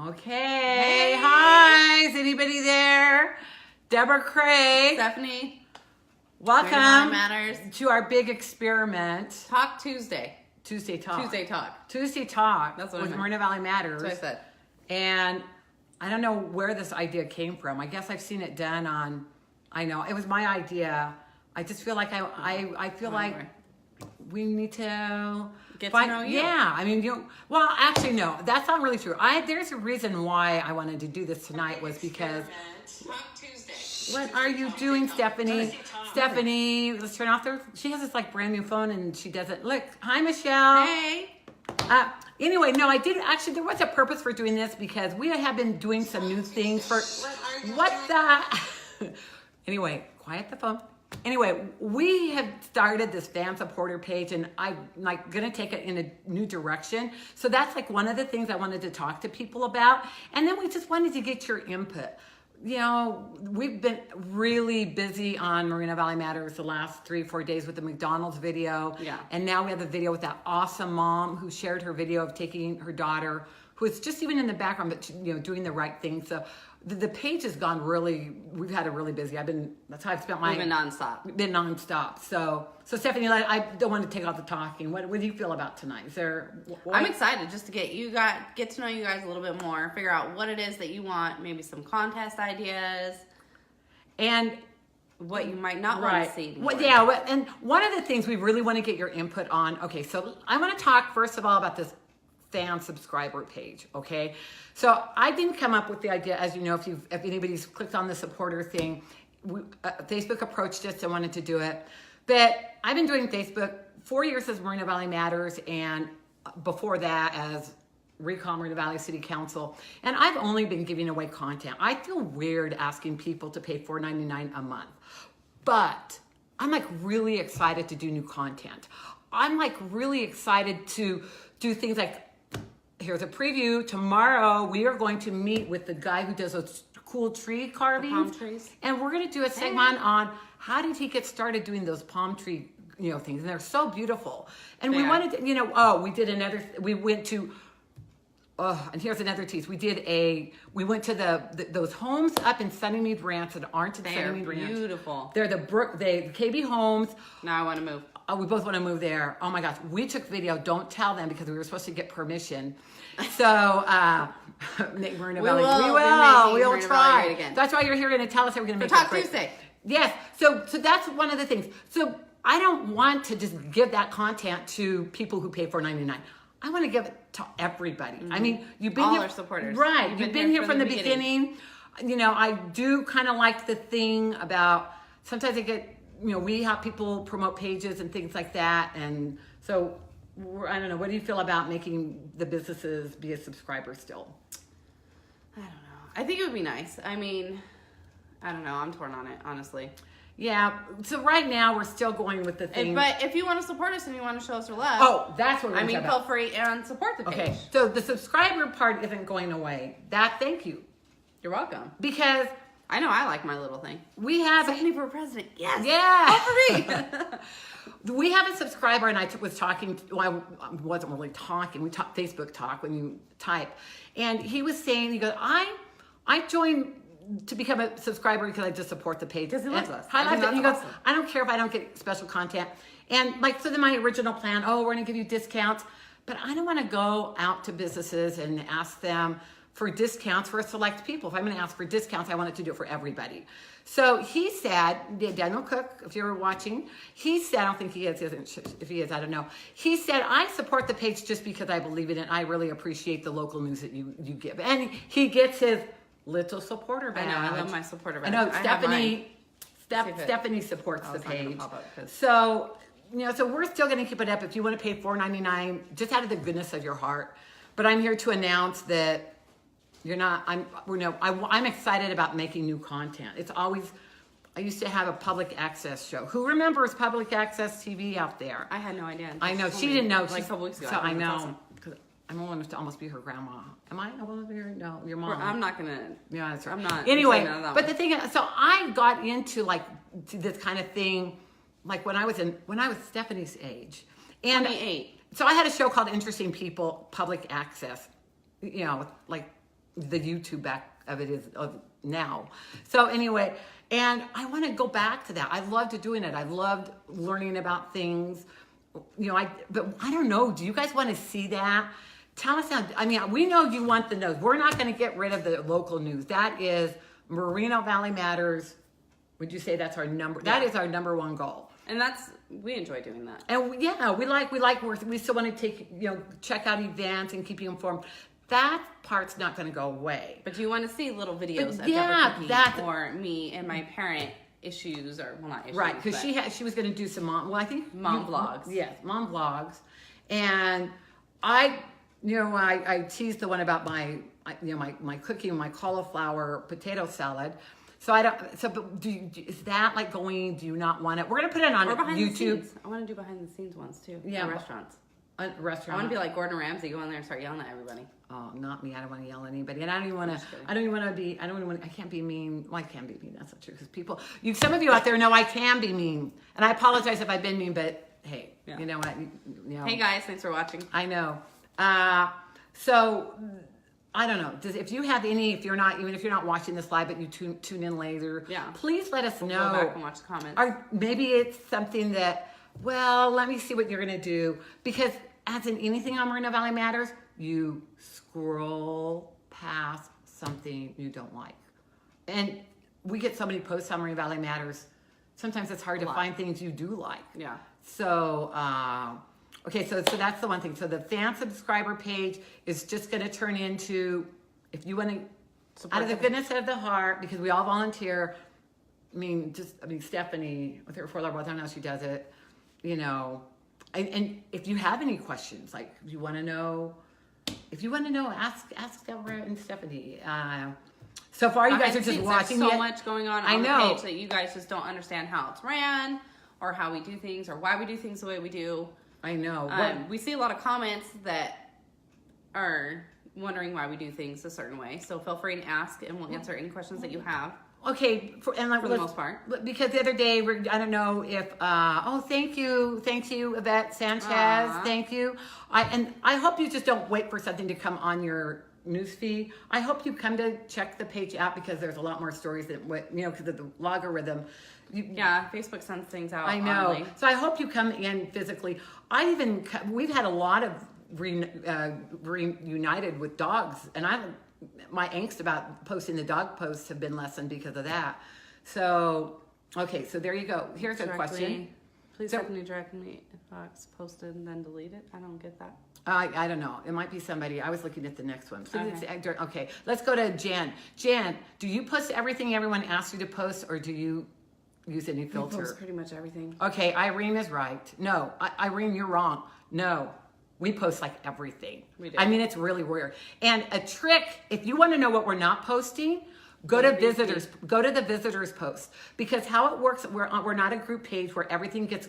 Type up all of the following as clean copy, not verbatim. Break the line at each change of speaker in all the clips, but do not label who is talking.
Okay.
Hey.
Hi. Is anybody there? Debra, Craig.
Stephanie.
Welcome
Matters.
to our big experiment.
Talk Tuesday.
Tuesday Talk.
Tuesday Talk.
That's
what
with
I meant.
Moreno Valley Matters.
That's what I said.
And I don't know where this idea came from. I guess I've seen it done on, I know, it was my idea. I just feel like I feel like we need to
Get to know you.
Yeah, I mean, well, actually, no, that's not really true. There's a reason why I wanted to do this tonight was because. What are you doing, Stephanie? Stephanie, let's turn off she has this like brand new phone and she doesn't. Look, hi, Michelle.
Hey.
Anyway, no, I did actually, there was a purpose for doing this because we have been doing some new things for, Anyway, quiet the phone. Anyway, we have started this fan supporter page and I'm like going to take it in a new direction. So that's like one of the things I wanted to talk to people about. And then we just wanted to get your input. You know, we've been really busy on Moreno Valley Matters the last 3-4 days with the McDonald's video.
Yeah.
And now we have a video with that awesome mom who shared her video of taking her daughter, who is just even in the background, but, you know, doing the right thing. So the page has gone we've had it really busy. That's how I've spent
We've been nonstop.
So Stephanie, I don't want to take off the talking. What do you feel about tonight?
I'm excited just to get to know you guys a little bit more, figure out what it is that you want, maybe some contest ideas,
and
what you might not want to see.
And one of the things we really want to get your input on. Okay, so I want to talk first of all about this fan subscriber page. Okay, so I didn't come up with the idea, as you know, if anybody's clicked on the supporter thing, Facebook approached us and wanted to do it. But I've been doing Facebook 4 years as Moreno Valley Matters, and before that as Recall Moreno Valley City Council, and I've only been giving away content. I feel weird asking people to pay $4.99 a month, but I'm like really excited to do new content. I'm like really excited to do things like, here's a preview. Tomorrow we are going to meet with the guy who does those cool tree carvings.
Palm trees.
And we're going to do a segment on how did he get started doing those palm tree, things. And they're so beautiful. And we wanted to, we went to, and here's another tease. We went to those homes up in Sunnymead Ranch that aren't in Sunnymead Ranch.
They're beautiful.
They're the KB homes.
Now I want to move.
Oh, we both want to move there. Oh my gosh. We took video. Don't tell them because we were supposed to get permission. So, Moreno Valley. We will try. That's why you're here going to tell us how we're going to make
Talk Tuesday.
Yes. So that's one of the things. So I don't want to just give that content to people who pay $4.99. I want to give it to everybody. Mm-hmm. I mean, you've been
all our supporters.
Right. You've been here from the beginning. I do kind of like the thing about sometimes I get, we have people promote pages and things like that. And so, I don't know. What do you feel about making the businesses be a subscriber still?
I don't know. I think it would be nice. I mean, I don't know. I'm torn on it, honestly.
Yeah. So right now we're still going with the thing.
But if you want to support us and you want to show us your love.
Oh, that's what we're talking
about. Feel free and support the page.
Okay. So the subscriber part isn't going away. Thank you.
You're welcome.
Because
I know I like my little thing.
We have
Stephanie for president. Yes.
Yeah. All for me. We have a subscriber, and I was talking. Well, I wasn't really talking. We talked Facebook talk when you type, and he was saying, he goes, I joined to become a subscriber because I just support the page.
Because he loves us.
He goes, I don't care if I don't get special content. And so then my original plan, we're going to give you discounts, but I don't want to go out to businesses and ask them for discounts for select people. If I'm going to ask for discounts, I want it to do it for everybody. So he said, Daniel Cook, if you're watching, he said, I don't think he is, if he is, I don't know. He said, I support the page just because I believe in it. I really appreciate the local news that you give. And he gets his little supporter badge.
I know, I love my supporter badge.
I know, Stephanie supports the page. So we're still going to keep it up. If you want to pay $4.99, just out of the goodness of your heart. But I'm here to announce that I'm excited about making new content. It's always, I used to have a public access show. Who remembers public access TV out there?
I had no idea.
I know, she didn't know.
Like a couple weeks ago.
So I know, because I'm old to almost be her grandma. Am I old enough to be her? No, your mom.
I'm not going to.
Yeah, that's right.
I'm not.
Anyway, but the thing is, so I got into to this kind of thing, like when I was Stephanie's age. And
28.
So I had a show called Interesting People, Public Access, like the YouTube back of it is of now. So anyway, and I want to go back to that. I loved doing it. I loved learning about things. You know, but I don't know. Do you guys want to see that? Tell us now. I mean, we know you want the news. We're not going to get rid of the local news. That is Moreno Valley Matters. Would you say that's our number?
Yeah.
That is our number one goal.
And we enjoy doing that.
And we still want to take, check out events and keep you informed. That part's not going to go away.
But you want to see little videos of
yeah,
Debra cooking or me and my parent issues, or well, not issues,
right? Because she was going to do some mom. Well, I think
mom vlogs.
Yes, mom vlogs. And I teased the one about my cooking, my cauliflower potato salad. So I don't. So, but is that like going? Do you not want it? We're gonna put it on YouTube.
I want to do behind the scenes ones too.
Yeah,
for restaurants.
Restaurant.
I want to be like Gordon Ramsay, go in there and start yelling at everybody.
Oh, not me. I don't want to yell at anybody, and I don't even want to. I can't be mean. Well, I can be mean. That's not true because some of you out there know I can be mean, and I apologize if I've been mean. But hey, You know what?
Hey guys, thanks for watching.
I know. So I don't know. If you're not watching this live, but you tune in later, please let us know.
Go back and watch the comments.
Or maybe it's something that, well, let me see what you're going to do. Because as in anything on Moreno Valley Matters, you scroll past something you don't like. And we get so many posts on Moreno Valley Matters. Sometimes it's hard to find things you do like.
Yeah.
So, okay, so that's the one thing. So the fan subscriber page is just going to turn into, if you want to, out of the goodness of the heart, because we all volunteer. Stephanie with her 4-level, I don't know how she does it, and if you have any questions, like if you want to know, ask Debra and Stephanie. So far, you guys are just watching.
There's so much going on
I
the
know.
page that you guys just don't understand how it's ran, or how we do things, or why we do things the way we do.
I know.
We see a lot of comments that are wondering why we do things a certain way. So feel free to ask, and we'll answer any questions that you have.
Okay, for the most part. Because the other day, I don't know if. Thank you, Yvette Sanchez. Thank you. I hope you just don't wait for something to come on your newsfeed. I hope you come to check the page out because there's a lot more stories than because of the logarithm.
Facebook sends things out.
I know.
Online.
So I hope you come in physically. We've had a lot of reunited with dogs, and my angst about posting the dog posts have been lessened because of that. So, okay, so there you go. Here's a question.
Please direct me if Fox posted and then delete it. I don't get that.
I don't know. It might be somebody. I was looking at the next one. Okay, let's go to Jen. Jen, do you post everything everyone asks you to post, or do you use any filter?
I post pretty much everything.
Okay, Irene is right. No, Irene, you're wrong. No, we post like everything.
We do.
It's really weird. And a trick, if you want to know what we're not posting, go to visitors. Go to the visitors post, because how it works, we're not a group page where everything gets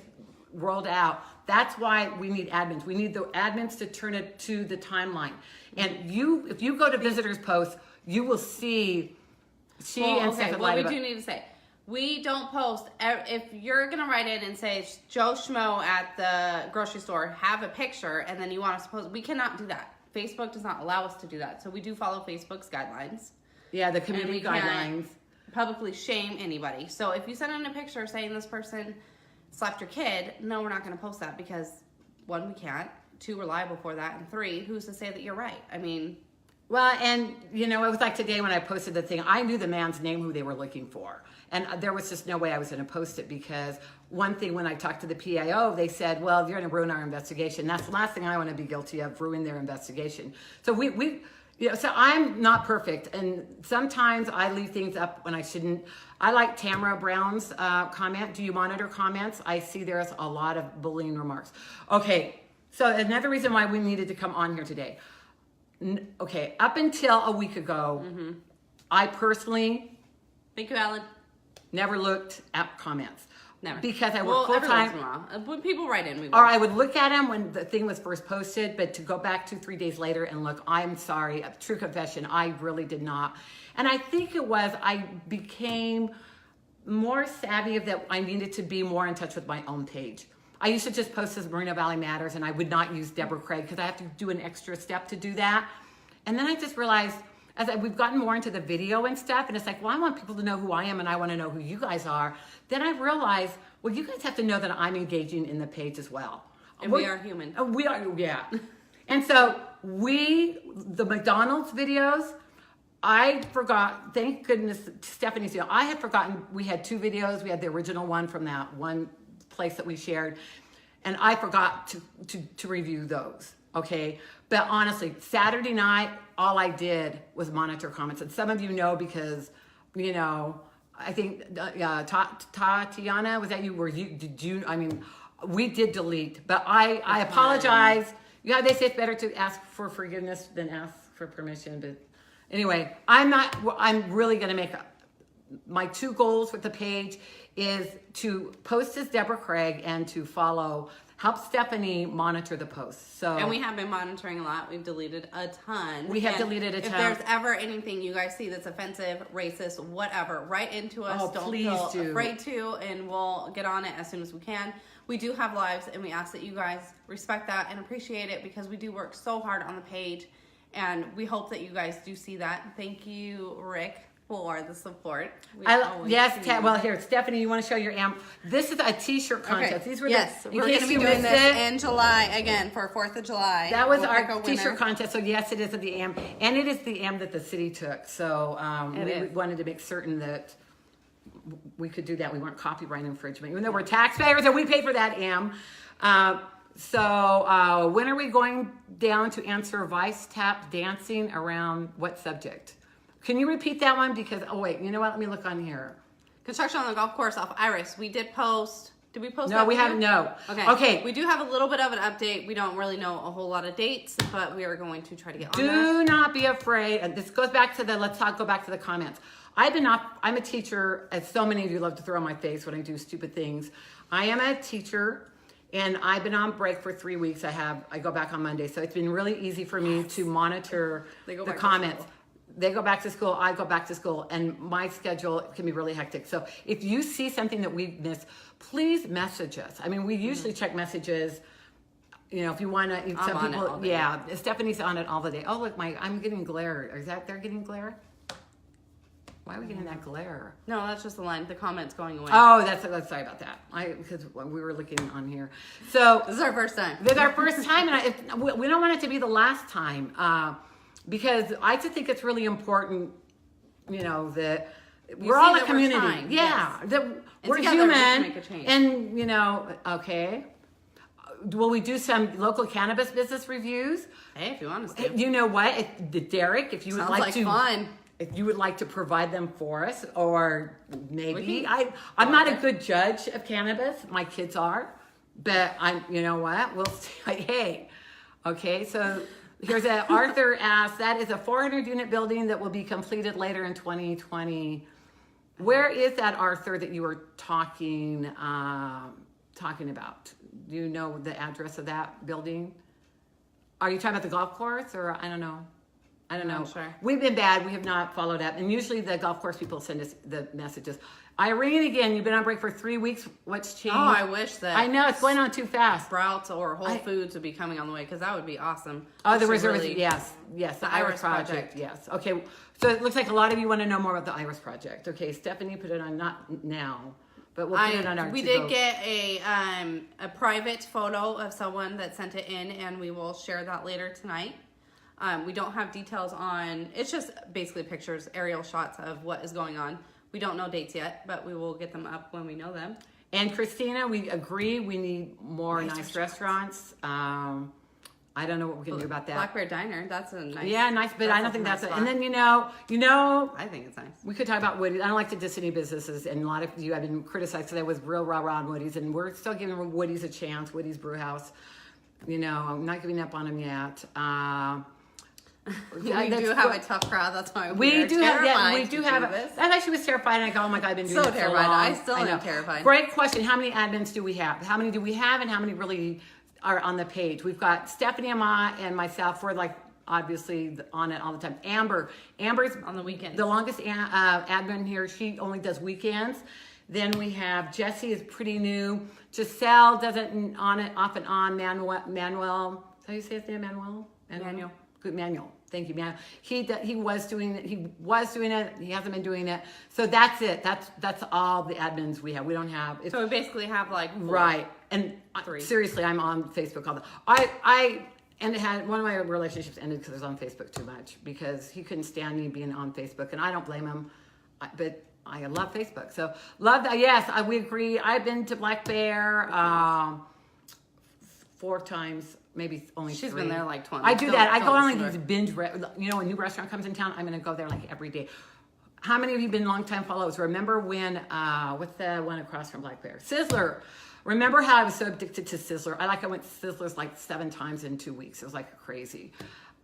rolled out. That's why we need admins. We need the admins to turn it to the timeline. And if you go to visitors post, you will see.
What we do need to say. We don't post. If you're going to write in and say, Joe Schmo at the grocery store, have a picture, and then you want us to post, we cannot do that. Facebook does not allow us to do that. So we do follow Facebook's guidelines.
Yeah, the community guidelines.
Publicly shame anybody. So if you send in a picture saying this person slapped your kid, no, we're not going to post that because, 1, we can't. 2, we're liable for that. And 3, who's to say that you're right?
Well, and it was like today when I posted the thing, I knew the man's name who they were looking for. And there was just no way I was going to post it, because one thing, when I talked to the PIO, they said, well, you're going to ruin our investigation. That's the last thing I want to be guilty of, ruin their investigation. So so I'm not perfect. And sometimes I leave things up when I shouldn't. I like Tamara Brown's comment. Do you monitor comments? I see there's a lot of bullying remarks. Okay. So another reason why we needed to come on here today. Okay. Up until a week ago, I personally.
Thank you, Alan.
Never looked at comments.
Never.
Because I work full time.
When people write in, we will.
Or I would look at them when the thing was first posted, but to go back 2-3 days later and look, I'm sorry, a true confession, I really did not. And I think I became more savvy of that I needed to be more in touch with my own page. I used to just post as Moreno Valley Matters, and I would not use Debra Craig because I have to do an extra step to do that. And then I just realized, we've gotten more into the video and stuff, and it's like, well, I want people to know who I am, and I want to know who you guys are. Then I realized, well, you guys have to know that I'm engaging in the page as well.
And we are human.
We are, yeah. And so the McDonald's videos, I forgot, thank goodness, Stephanie's, I had forgotten we had 2 videos. We had the original one from that one place that we shared, and I forgot to review those, okay? But honestly, Saturday night, all I did was monitor comments. And some of you know because, I think, Tatiana, was that you? We did delete, but I apologize. Yeah, they say it's better to ask for forgiveness than ask for permission. But anyway, I'm really going to make my 2 goals with the page is to post as Debra Craig and to help Stephanie monitor the posts.
And we have been monitoring a lot. We've deleted a ton.
We have deleted a ton.
If there's ever anything you guys see that's offensive, racist, whatever, write into us.
Oh,
Don't
please
feel afraid to, and we'll get on it as soon as we can. We do have lives, and we ask that you guys respect that and appreciate it because we do work so hard on the page, and we hope that you guys do see that. Thank you, Rick, for the support.
Here, Stephanie, you want to show your amp? This is a t-shirt contest.
Okay.
These were
we're going to be doing this in July again for 4th of July.
That was our t-shirt contest. So yes, it is at the amp, and it is the amp that the city took. So we wanted to make certain that we could do that. We weren't copyright infringement, even though we're taxpayers and we pay for that am. So when are we going down to answer Vice Tap dancing around what subject? Can you repeat that one? Because, wait, you know what? Let me look on here.
Construction on the golf course off Iris. We did post. Did we post that?
No, we haven't. No.
Okay. We do have a little bit of an update. We don't really know a whole lot of dates, but we are going to try to get on that.
Do not be afraid. And this goes back to go back to the comments. I'm a teacher, as so many of you love to throw in my face when I do stupid things. I am a teacher, and I've been on break for 3 weeks. I go back on Monday, so it's been really easy for me to monitor the comments. They go back to school, I go back to school, and my schedule can be really hectic. So if you see something that we missed, please message us. I mean, we usually check messages. If you want to, some people, yeah. Stephanie's on it all the day. Oh, look, I'm getting glare. Is that they're getting glare? Why are we getting that glare?
No, that's just the line. The comments going away.
Oh, that's sorry about that. Because we were looking on here. So
this is our first time.
This is our first time, and we don't want it to be the last time. Because I just think it's really important, that we're all a community. That we're human.
Make a change.
And, okay. Will we do some local cannabis business reviews?
Hey, if you want us to.
You know what? Derek, if you would like to.
Fun.
If you would like to provide them for us, or maybe. I'm not a good judge of cannabis. My kids are. But you know what? We'll see. Hey. Okay, so... Here's Arthur asks, that is a 400-unit building that will be completed later in 2020. Where is that, Arthur, that you were talking about? Do you know the address of that building? Are you talking about the golf course, or I don't know? I don't know.
Sure.
We've been bad. We have not followed up. And usually the golf course people send us the messages. Irene, again, you've been on break for 3 weeks. What's changed?
Oh, I wish that.
I know, it's going on too fast.
Sprouts or Whole Foods would be coming on the way, because that would be awesome.
Oh, the reserve, yes. The Iris Project, yes. Okay, so it looks like a lot of you want to know more about the Iris Project. Okay, Stephanie put it on, not now, but we'll put it on our
We did get a private photo of someone that sent it in, and we will share that later tonight. We don't have details on, it's just basically pictures, aerial shots of what is going on. We don't know dates yet, but we will get them up when we know them.
And Christina, we agree we need more nice restaurants. I don't know what we can do about that.
Black Bear Diner, that's a nice.
Yeah, nice, but I don't think that's it. And then
I think it's nice.
We could talk about Woody's. I don't like to diss any businesses, and a lot of you have been criticized because I was real rah-rah on Woody's, and we're still giving Woody's a chance. Woody's Brew House, I'm not giving up on them yet.
We do have a tough crowd. That's why we do
have.
This.
I thought she was terrified, and I go, "Oh my God, I've been doing
so
it
terrified.
so long."
I still am terrified.
Great question. How many admins do we have? How many do we have, and how many really are on the page? We've got Stephanie and myself. We're obviously on it all the time. Amber's
on the weekends.
The longest admin here. She only does weekends. Then we have Jessie is pretty new. Giselle doesn't on it off and on. Manuel. How do you say his name? Manuel.
Manuel.
Good, Manuel. Thank you, man. He was doing it. He hasn't been doing it. So that's it. That's all the admins we have. We don't have.
So we basically have like 4.
Right. And
3.
Seriously, I'm on Facebook all the. I had one of my relationships ended because I was on Facebook too much because he couldn't stand me being on Facebook, and I don't blame him. But I love Facebook. So love that. Yes, we agree. I've been to Black Bear 4 times. Maybe only 3.
She's been there like 20.
I do that. I go on like these binge. You know, a new restaurant comes in town, I'm going to go there like every day. How many of you been longtime followers? Remember when? What's the one across from Black Bear? Sizzler. Remember how I was so addicted to Sizzler? I went to Sizzler's like 7 times in 2 weeks. It was like crazy.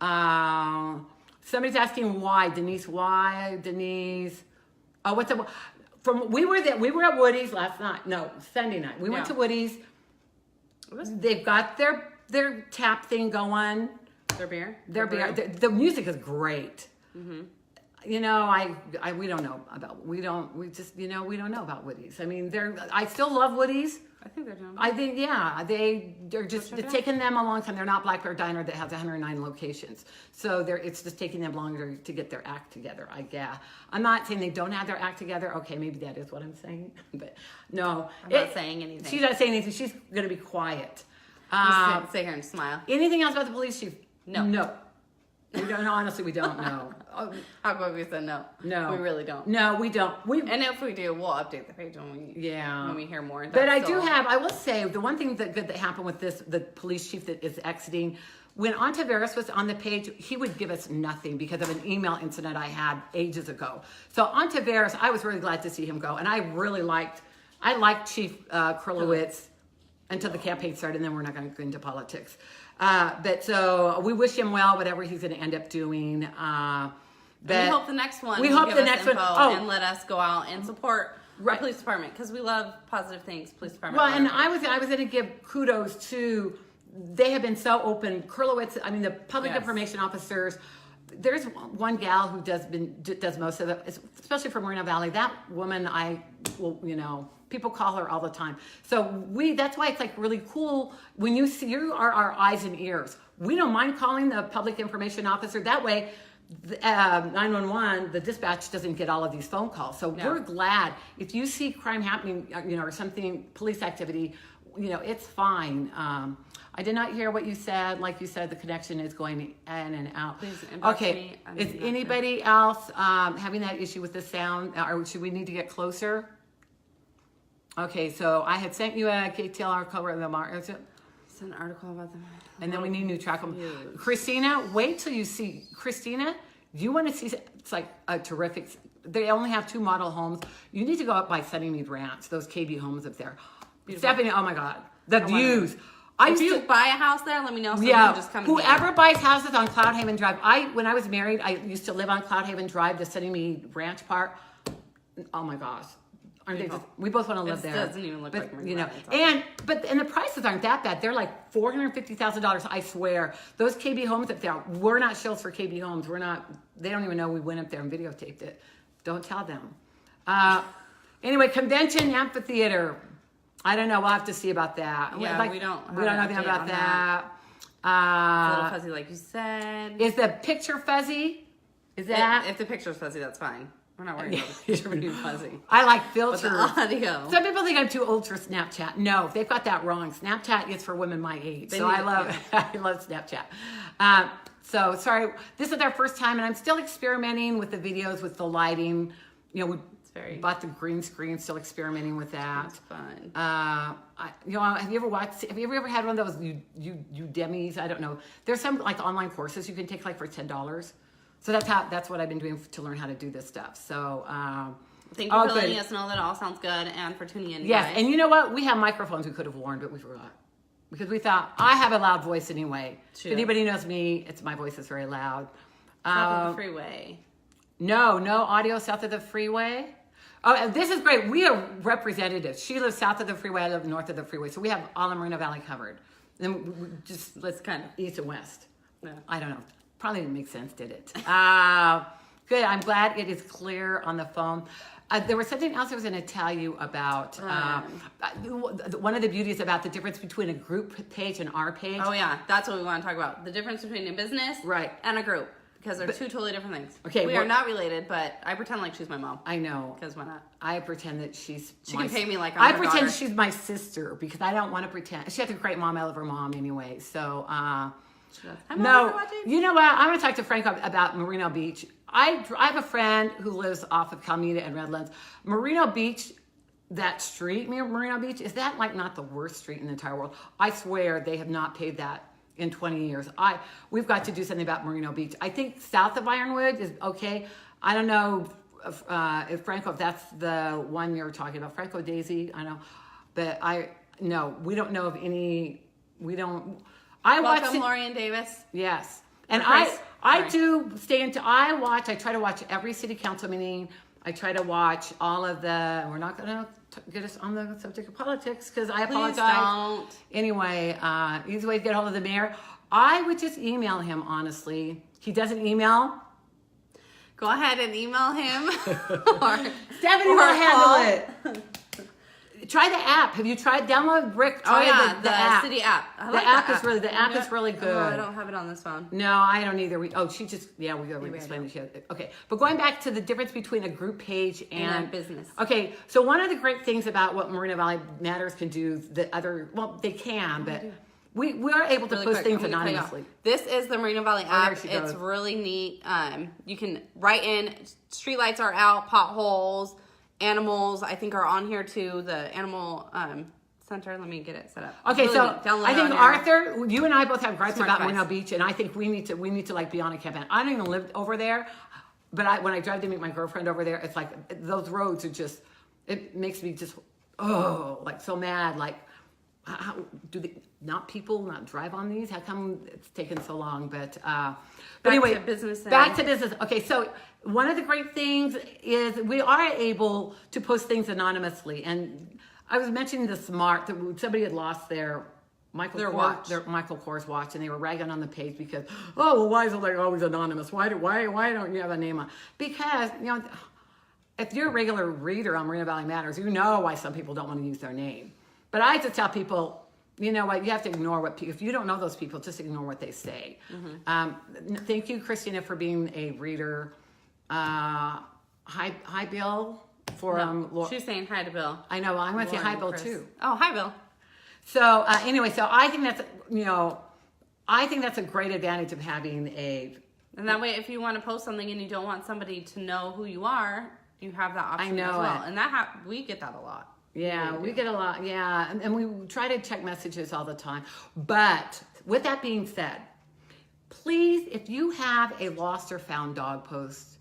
Somebody's asking why, Denise. Why, Denise? Oh, what's up? We were at Woody's last night. No, Sunday night. We went to Woody's. They've got their tap thing going.
Their beer?
The music is great. Mm-hmm. You know, we don't know about, we don't know about Woody's. I mean, I still love Woody's.
I think they're doing.
I think, yeah, they're taking them a long time. They're not Black Bear Diner that has 109 locations. So it's just taking them longer to get their act together, I guess. I'm not saying they don't have their act together. Okay, maybe that is what I'm saying. But no.
I'm not saying anything.
She's not saying anything. She's going to be quiet.
Just sit here and smile.
Anything else about the police chief?
No.
No. We don't. Honestly, we don't know.
How about we said no?
No,
we really don't.
No, we don't.
And if we do, we'll update the page when we hear more.
But I will say the one thing that happened with the police chief that is exiting. When Ontiveros was on the page, he would give us nothing because of an email incident I had ages ago. So Ontiveros, I was really glad to see him go, and I liked Chief Krulowitz until the campaign started, and then we're not going to go into politics. But so we wish him well, whatever he's going to end up doing.
But we hope the next one.
We hope the next one.
And let us go out and support the police department because we love positive things. Police department.
Well, and I was going to give kudos to. They have been so open. Krulowitz. I mean, the public information officers. There's one gal who does most of it, especially for Moreno Valley. That woman, people call her all the time. So that's why it's like really cool when you are our eyes and ears. We don't mind calling the public information officer. That way, 911, the dispatch doesn't get all of these phone calls. So we're glad if you see crime happening, or something, police activity, it's fine. I did not hear what you said. Like you said, the connection is going in and out.
Please
okay. Is anybody else having that issue with the sound, or should we need to get closer? Okay, so I had sent you a KTLR cover of the market.
It's an article about them.
And then we need new track. Christina, wait till you see. Christina, you want to see, it's like a terrific, they only have 2 model homes. You need to go up by Sunnymead Ranch, those KB homes up there. Beautiful. Stephanie, oh my God. The views.
If you buy a house there, let me know. So just come
whoever buys houses on Cloudhaven Drive. When I was married, I used to live on Cloudhaven Drive, the Sunnymead Ranch part. Oh my gosh. We both want to live there.
It doesn't even look like
and the prices aren't that bad. They're like $450,000. I swear. Those KB homes up there, we're not shills for KB homes. We're not. They don't even know we went up there and videotaped it. Don't tell them. Anyway, convention amphitheater. I don't know. We'll have to see about that.
Yeah, we don't know
anything about that.
A little fuzzy, like you said.
Is the picture fuzzy? Is that
if the picture's fuzzy, that's fine. We're not worried about the picture being fuzzy.
I like filters.
But the audio.
Some people think I'm too old for Snapchat. No, they've got that wrong. Snapchat is for women my age. I love Snapchat. So sorry, this is our first time, and I'm still experimenting with the videos, with the lighting. We bought the green screen, still experimenting with that.
It's fun.
Have you ever had one of those Udemy's? I don't know. There's some like online courses you can take like for $10. So that's what I've been doing to learn how to do this stuff. So
thank you for letting us know that all sounds good and for tuning in.
Yes,
guys.
And you know what? We have microphones we could have worn, but we forgot. Because we thought, I have a loud voice anyway. If anybody knows me, my voice is very loud.
South of the freeway.
No audio south of the freeway. Oh, this is great. We are representatives. She lives south of the freeway. I live north of the freeway. So we have all of Moreno Valley covered. Then let's kind of east and west.
Yeah.
I don't know. Probably didn't make sense, did it? Good. I'm glad it is clear on the phone. There was something else I was going to tell you about. One of the beauties about the difference between a group page and our page.
Oh, yeah. That's what we want to talk about. The difference between a business and a group. because they're two totally different things.
Okay,
we are not related, but I pretend like she's my mom.
I know.
Because why not?
I pretend that she
can pay me like
I pretend she's my sister because I don't want to pretend. She has a great mom. I love her mom anyway. So, no, you know what? I'm going to talk to Franco about Moreno Beach. I have a friend who lives off of Calmeda and Redlands. Moreno Beach, that street, Moreno Beach, is that like not the worst street in the entire world? I swear they have not paid that in 20 years. We've got to do something about Moreno Beach. I think south of Ironwood is okay. I don't know if Franco, if that's the one you're talking about. Franco Daisy, I know. But we don't know of any,
Welcome, Lori and Davis.
Yes. And I do I try to watch every city council meeting. I try to watch all of we're not going to get us on the subject of politics because I apologize.
Don't.
Anyway, easy way to get a hold of the mayor. I would just email him, honestly. He doesn't email.
Go ahead and email him.
Stephanie will handle it. Try the app. Have you tried download Rick? Try the app.
City app.
The app is really good.
Oh, I don't have it on this phone.
No, I don't either. We explained it. Okay, but going back to the difference between a group page and
a business.
Okay, so one of the great things about what Moreno Valley Matters can do that they can, but we are able to post things anonymously.
This is the Moreno Valley app. It's really neat. You can write in streetlights are out, potholes. Animals, I think, are on here too. The animal center. Let me get it set up.
Okay, so I think Arthur, you and I both have gripes about Moreno Beach, and I think we need to like be on a campaign. I don't even live over there, but when I drive to meet my girlfriend over there, it's like those roads are just. It makes me just like so mad. Like, how do people not drive on these? How come it's taken so long? But anyway, back to business. Okay, so one of the great things is we are able to post things anonymously. And I was mentioning that somebody had lost their Michael Kors watch, and they were ragging on the page because, why is it like always anonymous? Why don't you have a name on? Because if you're a regular reader on Moreno Valley Matters, you know why some people don't want to use their name. But I just tell people, you know what, you have to ignore if you don't know those people, just ignore what they say. Mm-hmm. Thank you, Christina, for being a reader. Hi, Bill.
She's saying hi to Bill.
I know. I'm going to say hi, Bill, too.
Oh, hi, Bill.
So anyway, I think that's a great advantage of having
And that way, if you want to post something and you don't want somebody to know who you are, you have that option as well. And we get that a lot.
Yeah, we get a lot. Yeah, and we try to check messages all the time. But with that being said, please, if you have a lost or found dog post,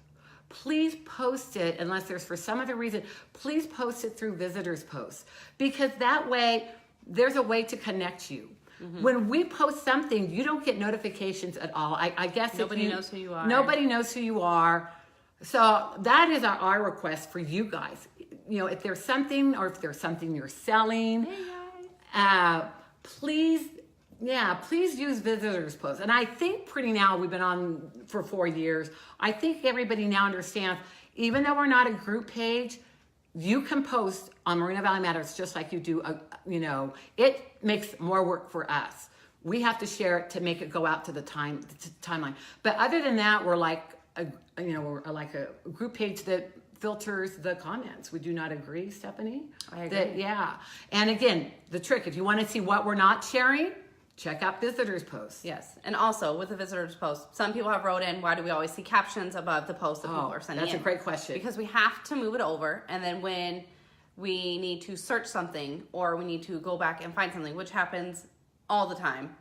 please post it unless there's for some other reason. Please post it through visitors posts because that way there's a way to connect you. Mm-hmm. When we post something, you don't get notifications at all. I guess
nobody knows who you are.
Nobody knows who you are. So that is our request for you guys. If there's something or if there's something you're selling, please use visitors posts. And I think we've been on for 4 years. I think everybody now understands, even though we're not a group page, you can post on Moreno Valley Matters just like you do. It makes more work for us. We have to share it to make it go out to the timeline. But other than that, we're like a group page that filters the comments. Would you not agree, Stephanie?
I agree.
And again, the trick, if you want to see what we're not sharing, check out visitors posts.
Yes. And also with the visitors post, some people have wrote in, why do we always see captions above the post that people are sending in?
That's a great question.
Because we have to move it over, and then when we need to search something or we need to go back and find something, which happens all the time,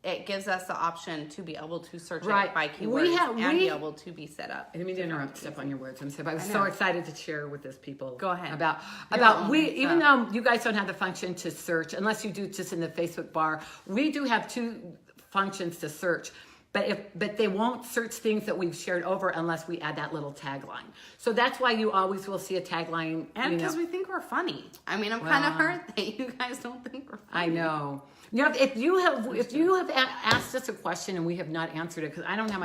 it gives us the option to be able to search it by keywords and be able to be set up.
I didn't mean to interrupt step on your words. I was so excited to share with this people.
Go ahead.
Even though you guys don't have the function to search, unless you do just in the Facebook bar, we do have 2 functions to search. But they won't search things that we've shared over unless we add that little tagline. So that's why you always will see a tagline.
And because we think we're funny. I mean, I'm kind of hurt that you guys don't think we're funny.
I know. If you have asked us a question and we have not answered it, because I don't have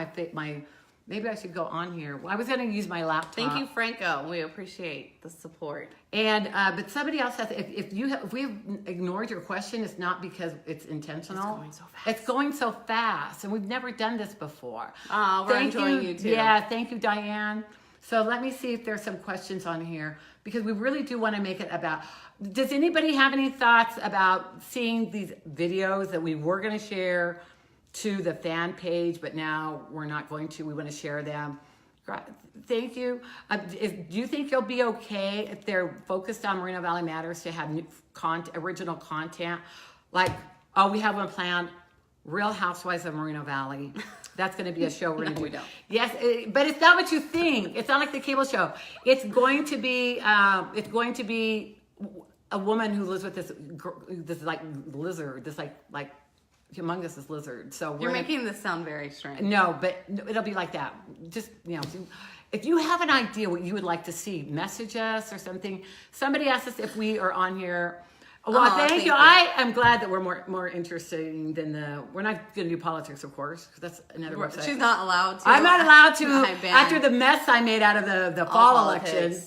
Maybe I should go on here. Well, I was going to use my laptop.
Thank you, Franco. We appreciate the support.
And but somebody else has. If we've ignored your question, it's not because it's intentional.
It's going so fast.
It's going so fast, and we've never done this before.
Oh, we're enjoying you too.
Yeah, thank you, Diane. So let me see if there's some questions on here because we really do want to make it about. Does anybody have any thoughts about seeing these videos that we were going to share to the fan page, but now we're not going to? We want to share them. Thank you. Do you think you'll be okay if they're focused on Moreno Valley Matters to have new original content? Like, oh, we have one planned, Real Housewives of Moreno Valley. That's going to be a show we're going to do.
We don't.
Yes, but it's not what you think. It's not like the cable show. It's going to be a woman who lives with this like lizard, this like humongous this lizard. So
You're making this sound very strange.
No, but it'll be like that. Just, if you have an idea what you would like to see, message us or something. Somebody asked us if we are on here. Well, thank you. I am glad that we're more interesting than we're not going to do politics, of course. That's another website.
She's not allowed to.
I'm not allowed to. After the mess I made out of the fall election,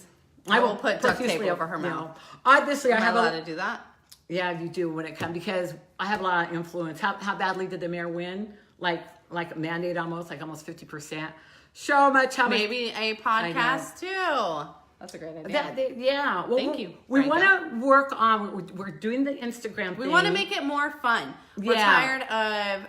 I will put duct tape over her mouth.
Obviously, I have
allowed to do that.
Yeah, you do when it comes, because I have a lot of influence. How badly did the mayor win? Like a mandate almost 50%.
Maybe a podcast too. That's a great idea.
Yeah. Well,
Thank you.
We want to work on. We're doing the Instagram thing.
We want to make it more fun. We're tired of.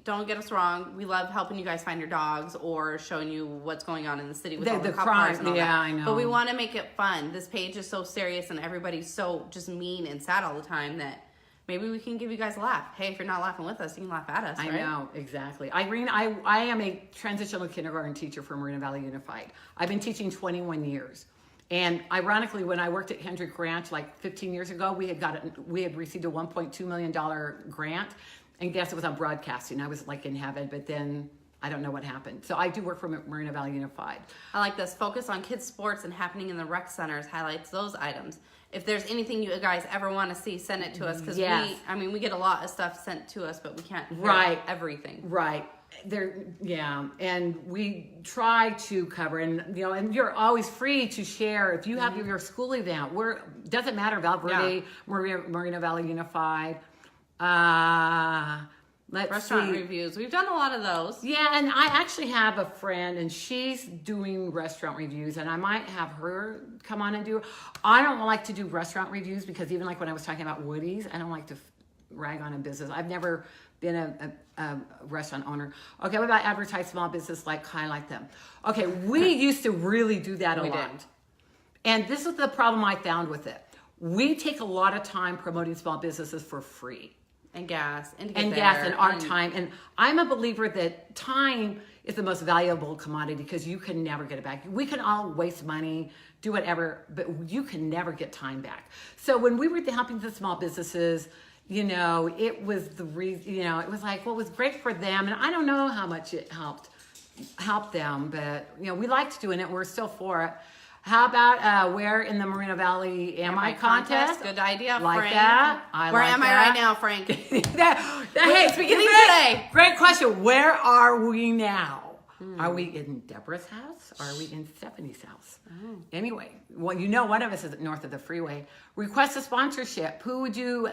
Don't get us wrong. We love helping you guys find your dogs or showing you what's going on in the city with all the cop cars and all that.
I know.
But we want to make it fun. This page is so serious and everybody's so just mean and sad all the time that maybe we can give you guys a laugh. Hey, if you're not laughing with us, you can laugh at us.
I
right?
know, exactly. Irene, I am a transitional kindergarten teacher for Moreno Valley Unified. I've been teaching 21 years. And ironically, when I worked at Hendrick Ranch like 15 years ago, we had received a $1.2 million grant. And guess it was on broadcasting. I was like in heaven, but then I don't know what happened. So I do work for Moreno Valley Unified.
I like this. Focus on kids' sports and happening in the rec centers highlights those items. If there's anything you guys ever want to see, send it to us. Because we get a lot of stuff sent to us, but we can't hear everything. Right.
And we try to cover, and you're always free to share if you have your school event. Doesn't matter, Val Verde, Moreno Valley Unified.
Restaurant reviews. We've done a lot of those.
Yeah, and I actually have a friend, and she's doing restaurant reviews, and I might have her come on and do. I don't like to do restaurant reviews because even like when I was talking about Woody's, I don't like to rag on a business. I've never been a restaurant owner. Okay, what about advertise small business, highlight them? Okay, we used to really do that a lot. And this is the problem I found with it. We take a lot of time promoting small businesses for free.
And gas.
And our time. And I'm a believer that time is the most valuable commodity because you can never get it back. We can all waste money, do whatever, but you can never get time back. So when we were helping the small businesses, it was the reason, it was like, well, it was great for them. And I don't know how much it helped them, but, we liked doing it. We're still for it. How about where in the Moreno Valley am I contest?
Good idea,
like
Frank.
That.
Where am I right now, Frank?
Hey, beginning today. Great question. Where are we now? Are we in Debra's house? Are we in Stephanie's house? Anyway, one of us is north of the freeway. Request a sponsorship.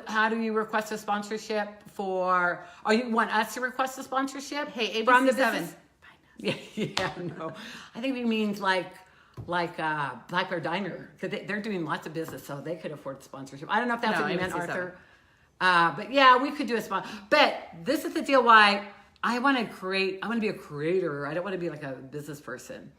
How do you request a sponsorship for? You want us to request a sponsorship?
Hey, ABC7.
Yeah, no. I think it means like Blackbear Diner, because they're doing lots of business, so they could afford sponsorship. I don't know if that's what you meant, Arthur. But yeah, we could do a sponsor. But this is the deal why I want to be a creator. I don't want to be like a business person.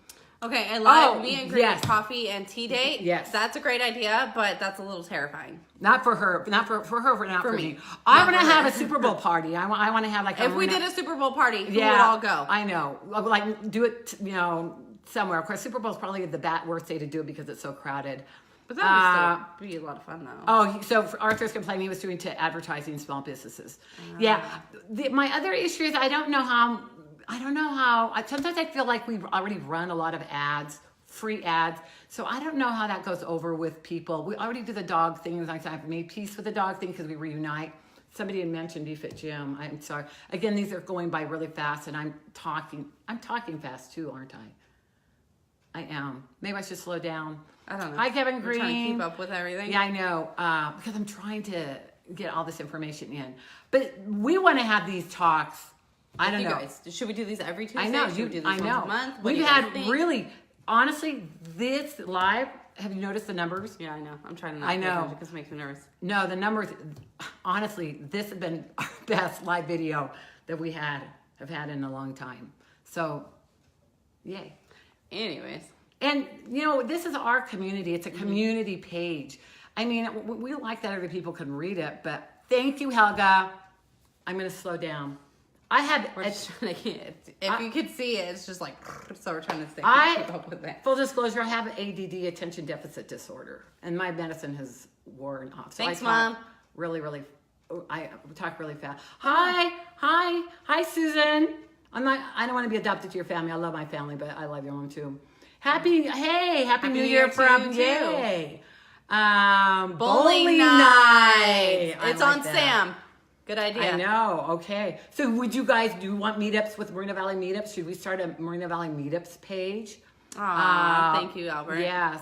Okay, I love me and Greg coffee and tea date.
Yes.
That's a great idea, but that's a little terrifying.
Not for her, not for me. I want to have a Super Bowl party. I want to have
if we did a Super Bowl party, who would all go?
I know. Do it, somewhere. Of course, Super Bowl is probably the worst day to do it because it's so crowded.
But that would still be a lot of fun, though.
So Arthur's complaining he was doing to advertising small businesses. Yeah. My other issue is I don't know how. Sometimes I feel like we've already run a lot of ads, free ads. So I don't know how that goes over with people. We already do the dog thing. I've made peace with the dog thing because we reunite. somebody had mentioned BFit Gym. I'm sorry. Again, these are going by really fast, and I'm talking fast too, aren't I? I am. Maybe I should slow down.
I don't know.
Hi, Kevin Green.
We're trying to keep up with everything.
Yeah, I know. Because I'm trying to get all this information in. But we want to have these talks. I don't know.
Guys, should we do these every Tuesday?
I know.
Should we do these
I know.
once a month?
We've had really, honestly, this live. Have you noticed the numbers?
Yeah, I know. I'm trying to not pay attention because it makes me nervous.
No, the numbers, honestly, this has been our best live video that we have had in a long time. So, yay.
Anyways.
And, you know, this is our community. It's a community page. I mean, we like that other people can read it, but thank you, Helga. I'm going to slow down. I had...
If you could see it, it's just like... So we're trying to keep up with it.
Full disclosure, I have ADD, attention deficit disorder, and my medicine has worn off. So
Thanks,
I
Mom.
I talk really fast. Hi, Susan. I don't want to be adopted to your family. I love my family, but I love your own too. Happy New Year from Yay. Bowling night.
It's on Sam. Good idea.
I know. Okay. So do you want meetups with Moreno Valley Meetups? Should we start a Moreno Valley Meetups page?
Thank you, Albert.
Yes.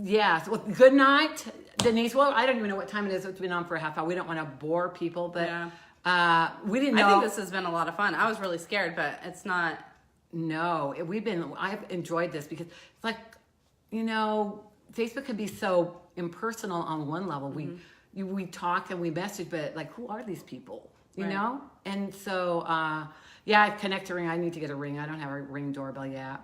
Yes. Well, good night, Denise. Well, I don't even know what time it is. It's been on for a half hour. We don't want to bore people, but we didn't know.
I think this has been a lot of fun. I was really scared, but it's not.
No, I've enjoyed this because it's like, you know, Facebook can be so impersonal on one level. We talk and we message, but like, who are these people? You know? And so, I connect a ring. I need to get a ring. I don't have a Ring doorbell yet.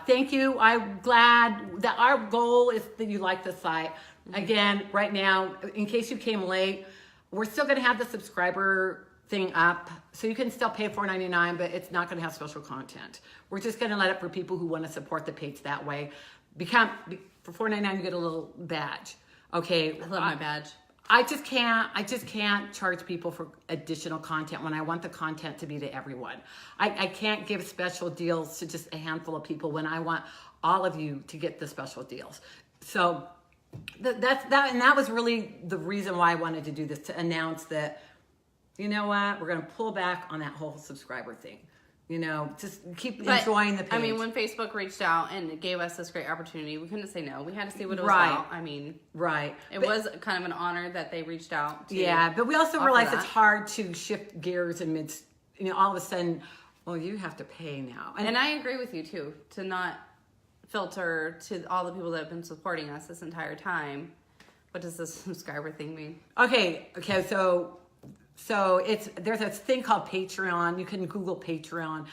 Thank you. I'm glad that our goal is that you like the site. Again, right now, in case you came late, we're still going to have the subscriber thing up. So you can still pay $4.99, but it's not going to have special content. We're just going to let it for people who want to support the page that way. For $4.99, you get a little badge. Okay.
I love my badge.
I just can't charge people for additional content when I want the content to be to everyone. I can't give special deals to just a handful of people when I want all of you to get the special deals. So that was really the reason why I wanted to do this, to announce that, you know what, we're going to pull back on that whole subscriber thing. You know, just keep enjoying the page.
I mean, when Facebook reached out and gave us this great opportunity, we couldn't say no. We had to see what it was about. I mean, it was kind of an honor that they reached out.
But we also realized it's hard to shift gears and all of a sudden, well, you have to pay now.
And I agree with you too, to not filter to all the people that have been supporting us this entire time. What does this subscriber thing mean?
Okay, so there's a thing called Patreon. You can Google Patreon,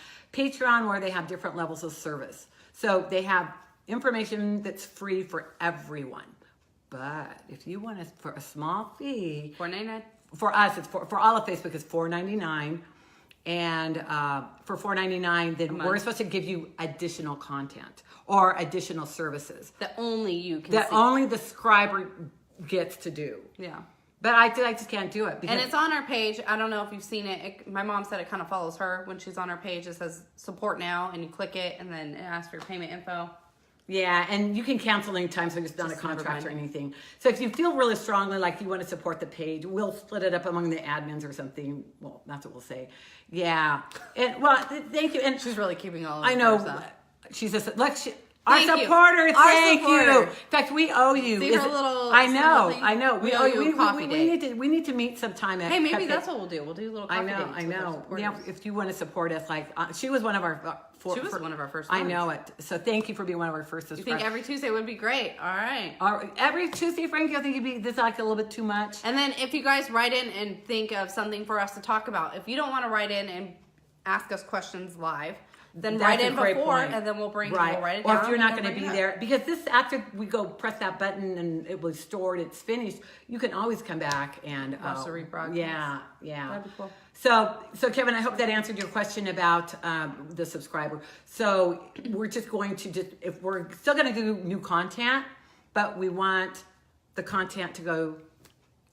where they have different levels of service. So they have information that's free for everyone. But if you want for a small fee,
$4.99.
For us, it's for all of Facebook, it's $4.99, and for $4.99, then we're supposed to give you additional content or additional services
that only you can.
That only the subscriber gets to do.
Yeah.
But I just can't do it.
And it's on our page. I don't know if you've seen it. My mom said it kind of follows her when she's on our page. It says support now, and you click it, and then it asks for your payment info.
Yeah, and you can cancel anytime, so it's not a contract or anything. So if you feel really strongly like you want to support the page, we'll split it up among the admins or something. Well, that's what we'll say. Yeah. And thank you. And
she's really keeping all of
I know.
Stuff.
She's just our supporter, thank you. In fact, we owe you. I know. We owe you a coffee date. We need to meet sometime.
Hey, maybe that's what we'll do. We'll do a little coffee date.
I know. Yeah, if you want to support us, she was one of our.
She was one of our first.
I know it. So thank you for being one of our first subscribers.
You think every Tuesday would be great? All right.
Every Tuesday, Frankie, I think this like a little bit too much.
And then if you guys write in and think of something for us to talk about, if you don't want to write in and ask us questions live, then write in before, and then we'll write it down.
Or if you're not going to be there, because after we go press that button and it was stored, it's finished, you can always come back and
watch the rebroadcast.
Yeah.
That'd be cool.
So Kevin, I hope that answered your question about the subscriber. So we're just going to if we're still going to do new content, but we want the content to go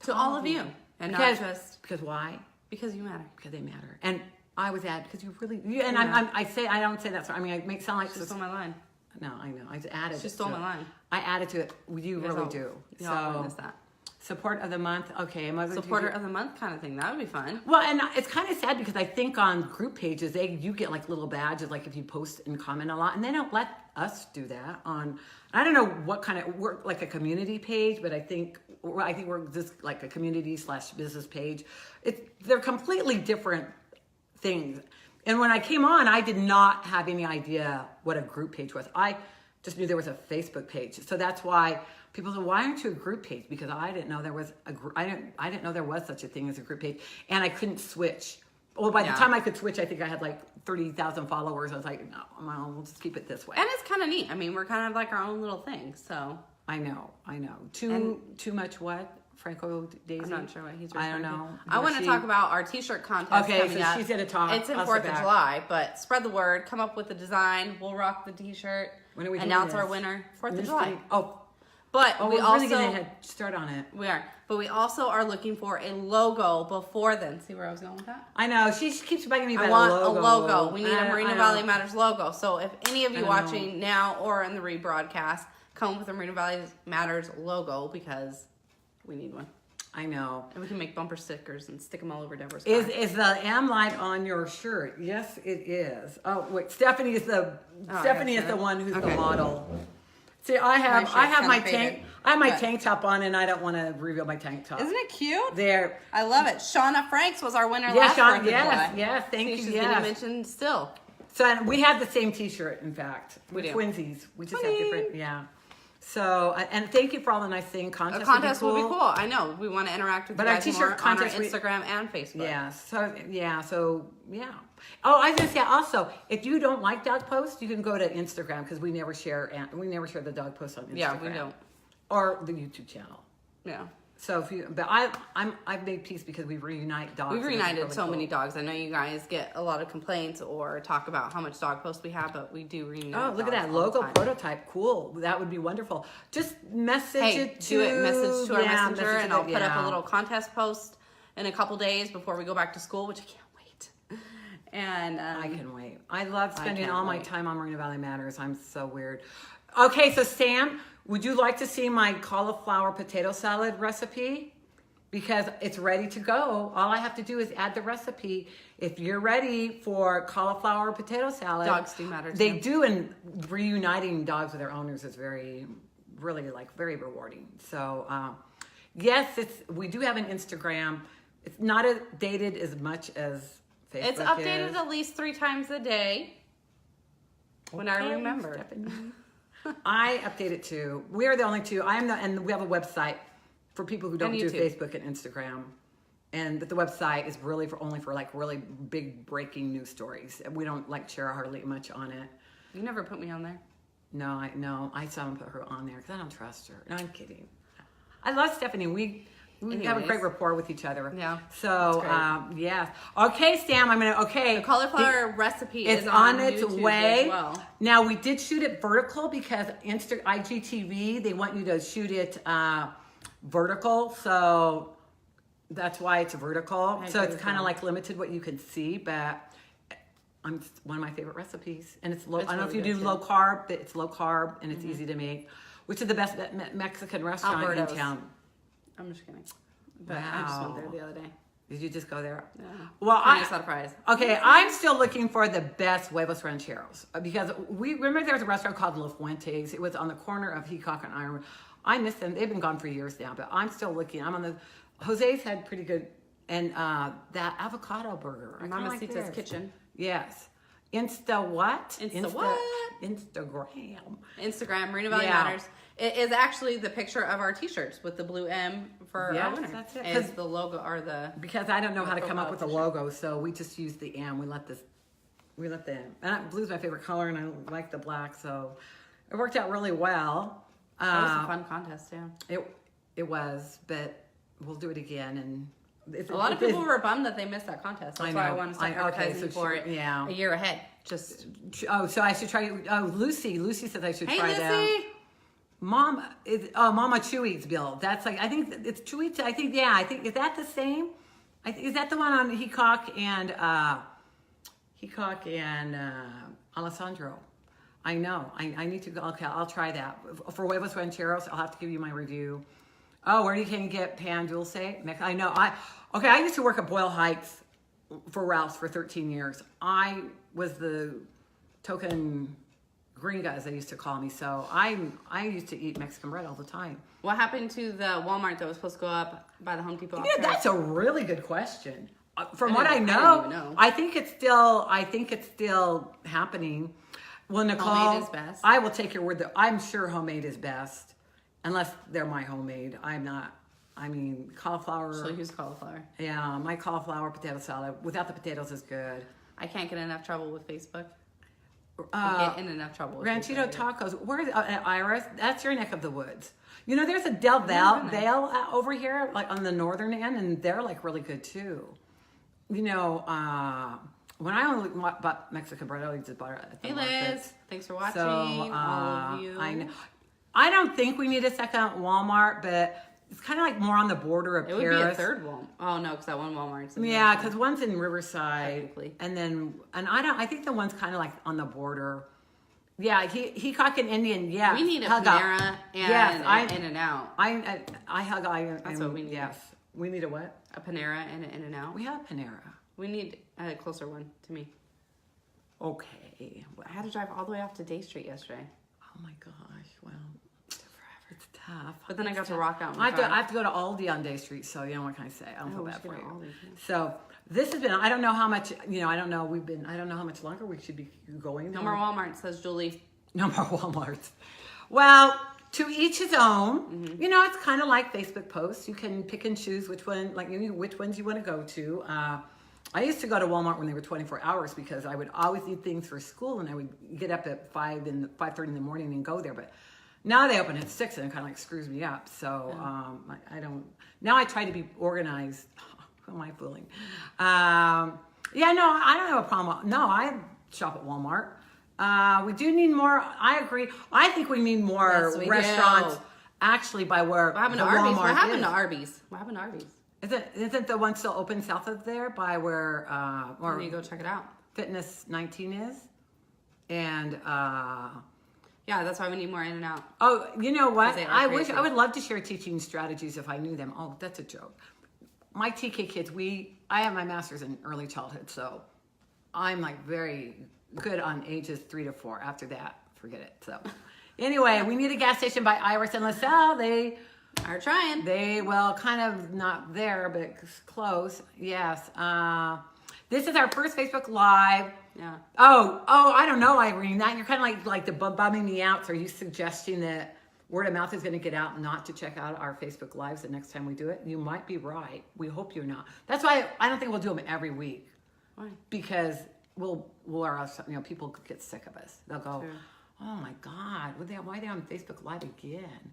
to all of you, and not just
because why?
Because you matter.
Because they matter. And I was added because you really, and I don't say that. So I mean, I make it sound like
she stole my line.
No, I know. I added.
She stole my line.
I added to it. You really do.
You all witnessed that.
Support of the month. Okay.
Supporter of the month kind of thing. That would be fun.
Well, and it's kind of sad because I think on group pages, you get like little badges, like if you post and comment a lot, and they don't let us do that on, I don't know what kind of, we're like a community page, but I think we're just like a community/business page. They're completely different things. And when I came on, I did not have any idea what a group page was. I just knew there was a Facebook page. So that's why people said, why aren't you a group page? Because I didn't know there was I didn't know there was such a thing as a group page. And I couldn't switch. Well, by the time I could switch, I think I had like 30,000 followers. I was like, no, we'll just keep it this way.
And it's kind of neat. I mean, we're kind of like our own little thing. So
I know. Too much what? Franco Daisy?
I'm not sure what he's referring
I don't know.
I want to talk about our t-shirt contest coming up.
She's going to talk.
It's in 4th of July, but spread the word. Come up with a design. We'll rock the t-shirt.
When are we
announce our winner? 4th of July.
But
we
we're
also
really going to head start on it.
We are. But we also are looking for a logo before then. See where I was going with that?
I know. She keeps begging me about
a logo. We need a Moreno Valley Matters logo. So if any of you watching now or in the rebroadcast, come up with a Moreno Valley Matters logo because we need one.
I know.
And we can make bumper stickers and stick them all over Debra's car.
Is the M light on your shirt? Yes, it is. Oh wait, Stephanie is the one who's the model. See, I have my tank top on, and I don't want to reveal my tank top.
Isn't it cute?
There,
I love it. Shauna Franks was our winner last year.
Yes, thank you.
She's getting mentioned still.
So we have the same T-shirt, in fact.
We do.
Twinsies. We just have different. Yeah. So, and thank you for all the nice things.
A contest would be cool. I know. We want to interact with you guys more on our Instagram and Facebook.
Yeah. So, Oh, I was going to say also, if you don't like dog posts, you can go to Instagram because we never share the dog posts on Instagram.
Yeah, we don't.
Or the YouTube channel.
Yeah.
So I've made peace because we reunite dogs.
We've reunited so many dogs. I know you guys get a lot of complaints or talk about how much dog posts we have, but we do reunite.
Oh, look at that logo prototype! Cool. That would be wonderful. Just message
message to our messenger, and I'll put up a little contest post in a couple days before we go back to school, which I can't wait. And
I can wait. I love spending all my time on Moreno Valley Matters. I'm so weird. Okay, so Sam, would you like to see my cauliflower potato salad recipe? Because it's ready to go. All I have to do is add the recipe. If you're ready for cauliflower potato salad.
Dogs do matter too.
They do, and reuniting dogs with their owners is very rewarding. So, yes, we do have an Instagram. It's not dated as much as Facebook
It's updated at least 3 times a day. When I remember.
I update it too. We are the only two. And we have a website for people who don't do Facebook and Instagram. But the website is really only for like really big breaking news stories. We don't share hardly much on it.
You never put me on there.
No, I saw him put her on there because I don't trust her. No, I'm kidding. I love Stephanie. We have a great rapport with each other.
Yeah.
So, yes. Okay, Sam,
The cauliflower recipe
is
on
its
YouTube
way.
As well.
Now, we did shoot it vertical because IGTV, they want you to shoot it vertical. So that's why it's vertical. So it's kind of limited what you can see, but it's one of my favorite recipes. And it's low. I don't know if you do low carb, but it's low carb and it's easy to make, which is the best Mexican restaurant
Alberto's.
in town.
I'm just kidding. But I just went there the other day.
Did you just go there?
Yeah.
Well,
I surprise.
Okay, I'm still looking for the best huevos rancheros because we remember there was a restaurant called La Fuentes. It was on the corner of Heacock and Iron. I miss them. They've been gone for years now, but I'm still looking. Jose's had pretty good, and that avocado burger.
Mamacita's Kitchen.
Yes. Insta what?
Instagram. Instagram, Moreno Valley Matters. It is actually the picture of our t-shirts with the blue M for our winner.
That's it.
Is the logo because
I don't know how to come up with a logo, so we just use the M. We let the M. And blue's my favorite color, and I like the black, so it worked out really well.
That was a fun contest, yeah.
It was, but we'll do it again. And
a lot of people were bummed that they missed that contest. That's why I want to start advertising for it a year ahead.
So I should try. Oh, Lucy says I should try them.
Hey, Lucy.
Mama Chewy's bill. That's I think it's Chewy. I think is that the same? Is that the one on Heacock and Alessandro? I know. I need to go. Okay, I'll try that for huevos rancheros. I'll have to give you my review. Oh, where you can get pan dulce? I know. I used to work at Boyle Heights for Ralph's for 13 years. I was the token gringa, as they used to call me. So I used to eat Mexican bread all the time.
What happened to the Walmart that was supposed to go up by the Home Depot?
Yeah, that's a really good question. From what I
don't
know,
even know.
I think it's still happening. Well, Nicole,
Homemade is best.
I will take your word that I'm sure homemade is best, unless they're my homemade. I'm not. I mean, cauliflower.
She'll use cauliflower.
Yeah, my cauliflower potato salad without the potatoes is good.
I can't get enough trouble with Facebook. Get in enough trouble with
Ranchito
Facebook.
Tacos. Where is Iris? That's your neck of the woods. You know, there's a Del Valle over here, like on the northern end, and they're like really good too. You know, when I only bought Mexican bread, I only just bought it at the
Hey
market.
Liz, thanks for watching.
So,
all of you.
I don't think we need a second Walmart, but it's kind of like more on the border of
It would
Paris.
be a third Walmart. Oh no, because that one Walmart's in
Yeah,
Riverside.
because one's in Riverside,
Technically.
and I think the one's kind of like on the border. Yeah, he cocking Indian. Yeah,
We need a
hug
Panera
up.
and
Yes,
an In-N-Out.
I hug.
That's what we need.
Yes, we need a what?
A Panera and an In-N-Out.
We have Panera.
We need a closer one to me.
Okay. Well,
I had to drive all the way off to Day Street yesterday.
oh my gosh. Well, it's tough.
But then I got to rock out.
I have to go to Aldi on Day Street, so you know what can I say? I don't feel
we
bad
should
for
go to
you.
Aldi, too.
So this has been. I don't know how much. You know, I don't know how much longer we should be going.
No more Walmart, says Julie.
No more Walmarts. Well, to each his own. You know, it's kind of like Facebook posts. You can pick and choose which ones you want to go to. I used to go to Walmart when they were 24 hours because I would always need things for school, and I would get up at 5:30 in the morning and go there. But now they open at 6, and it kind of like screws me up. So I don't. Now I try to be organized. Who am I fooling? Yeah, no, I don't have a problem. No, I shop at Walmart. We do need more. I agree. I think we need more
Yes, we
restaurants.
do.
Actually, by where
What happened
the
to Arby's?
Walmart
What happened
is.
to Arby's? What happened to Arby's?
Isn't the one still open south of there by where
Why don't you go check it out?
Fitness 19 is? And
Yeah, that's why we need more In-N-Out.
oh, you know what?
They are
I
crazy.
would love to share teaching strategies if I knew them. Oh, that's a joke. My TK kids, I have my master's in early childhood, so I'm like very good on ages 3 to 4. After that, forget it. So anyway, we need a gas station by Iris and LaSalle.
Are trying.
Kind of not there, but close. Yes. This is our first Facebook Live.
Yeah.
Oh, I don't know, Irene. That you're kind of like the bumming me out. So are you suggesting that word of mouth is going to get out not to check out our Facebook Lives the next time we do it? You might be right. We hope you're not. That's why I don't think we'll do them every week.
Why?
Because people get sick of us. They'll go,
True.
oh my God, why are they on Facebook Live again?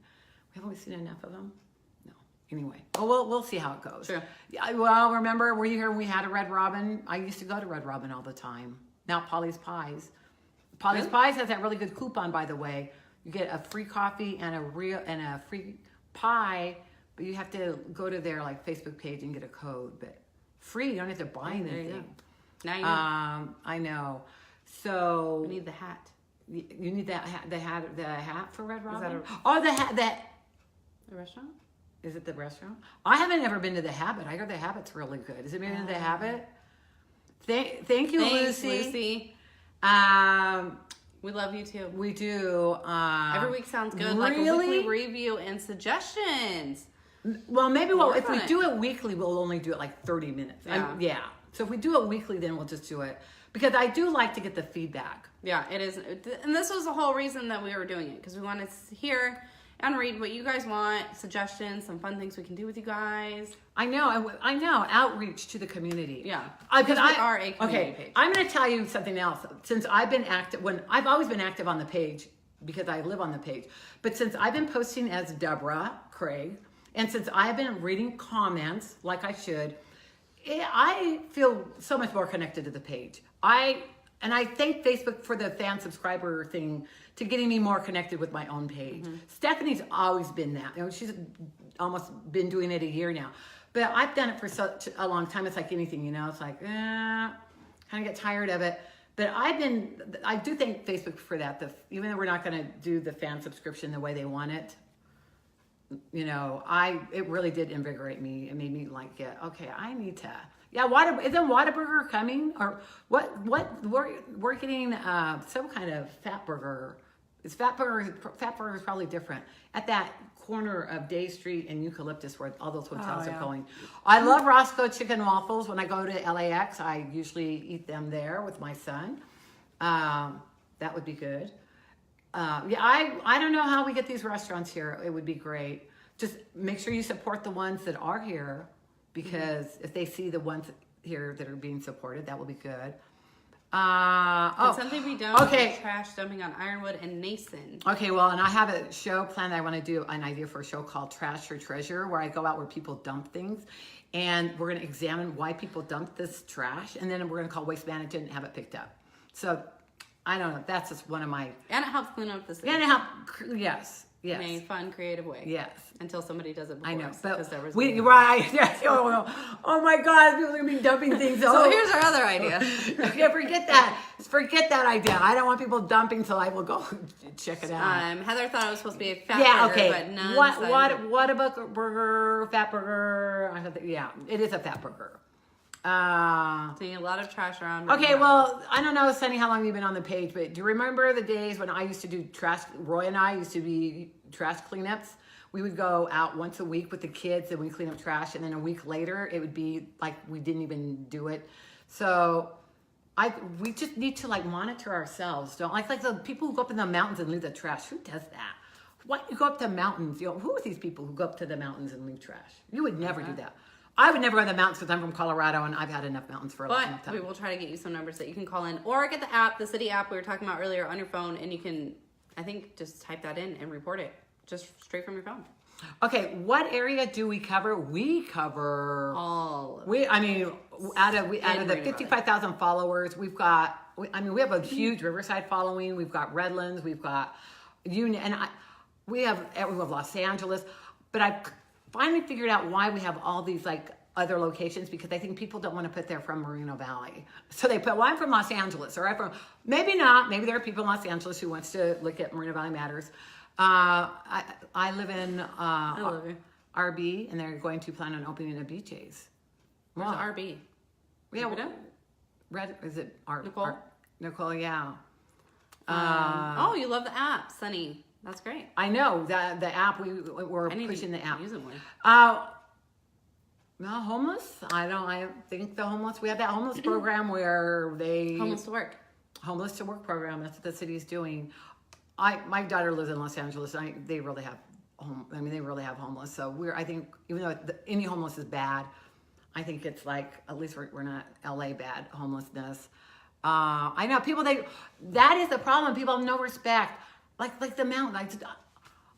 Haven't we seen enough of them? No. Anyway, we'll see how it goes.
True.
Yeah, well, remember, were you here when we had a Red Robin? I used to go to Red Robin all the time. Now Polly's Pies. Polly's Pies has that really good coupon, by the way. You get a free coffee and a free pie, but you have to go to their like Facebook page and get a code. But free, you don't have to buy anything.
There you go. Now you know.
I know. So
We need the hat.
you need that hat, the hat for Red Robin.
that
the hat that.
The restaurant?
Is it the restaurant? I haven't ever been to the Habit. I heard the Habit's really good. Is it maybe the Habit? Thank you,
Thanks,
Lucy.
We love you too.
We do.
Every week sounds good. Like a weekly review and suggestions.
Well, maybe if we
on it.
do it weekly, we'll only do it like 30 minutes.
Yeah.
So if we do it weekly, then we'll just do it. Because I do like to get the feedback.
Yeah, it is. And this was the whole reason that we were doing it. Because we wanted to hear and read what you guys want, suggestions, some fun things we can do with you guys.
I know. Outreach to the community.
Yeah.
Because
we are a community page.
I'm going to tell you something else. Since I've been active, I've always been active on the page because I live on the page. But since I've been posting as Debra Craig, and since I've been reading comments like I should, I feel so much more connected to the page. I thank Facebook for the fan subscriber thing to getting me more connected with my own page. Mm-hmm. Stephanie's always been that. She's almost been doing it a year now. But I've done it for such a long time. It's like anything, It's like, kind of get tired of it. But I do thank Facebook for that. Even though we're not going to do the fan subscription the way they want it, you know, it really did invigorate me. It made me like get, okay, I need to, isn't Whataburger coming? Or we're getting some kind of fat burger. Fat burger is probably different. At that corner of Day Street and Eucalyptus where all those hotels are going. I love Roscoe chicken waffles. When I go to LAX, I usually eat them there with my son. That would be good. I don't know how we get these restaurants here. It would be great. Just make sure you support the ones that are here, because if they see the ones here that are being supported, that will be good.
Something we don't. Okay. Trash dumping on Ironwood and Nason.
Okay, well, and I have a show planned. I want to do an idea for a show called Trash or Treasure, where I go out where people dump things, and we're going to examine why people dump this trash, and then we're going to call Waste Management and have it picked up. So, I don't know. That's just one of my.
And it helps clean up the city.
And it helps. Yes. Yes.
In a fun, creative way.
Yes.
Until somebody does it before.
I know.
Us,
but
there was
right. Oh my God. People are going to be dumping things.
So here's our other idea.
Okay, forget that. Forget that idea. I don't want people dumping, so I will go check it out.
Heather thought it was supposed to be a fat burger, but none.
What about burger, fat burger? It is a fat burger.
Seeing a lot of trash around.
Okay, well, I don't know, Sunny, how long you've been on the page, but do you remember the days when I used to do trash? Roy and I used to be trash cleanups. We would go out once a week with the kids and we'd clean up trash, and then a week later it would be like we didn't even do it. So we just need to like monitor ourselves. Don't like the people who go up in the mountains and leave the trash. Who does that? Why you go up to mountains? Who are these people who go up to the mountains and leave trash? You would never do that. I would never go to the mountains because I'm from Colorado and I've had enough mountains for a long time.
But we will try to get you some numbers that you can call in, or get the app, the city app we were talking about earlier, on your phone, and you can, I think, just type that in and report it just straight from your phone.
Okay, what area do we cover? We cover
all.
Out of the 55,000 followers, we have a huge Riverside following. We've got Redlands, we've got we have Los Angeles, but I finally figured out why we have all these like other locations, because I think people don't want to put they're from Moreno Valley. So they put, well, I'm from Los Angeles, or I'm from, maybe not, maybe there are people in Los Angeles who wants to look at Moreno Valley Matters. I live in RB, and they're going to plan on opening a BJ's.
Where's RB?
Yeah, is it
Nicole?
Nicole, yeah.
You love the app, Sunny. That's great.
I know that the app we're pushing the app.
Use it more.
No, homeless. I think the homeless. We have that homeless program where they
homeless to work
program. That's what the city's doing. My daughter lives in Los Angeles. They really have they really have homeless. So I think even though any homeless is bad, I think it's like at least we're not LA bad homelessness. I know people. That is the problem. People have no respect. Like the mountain.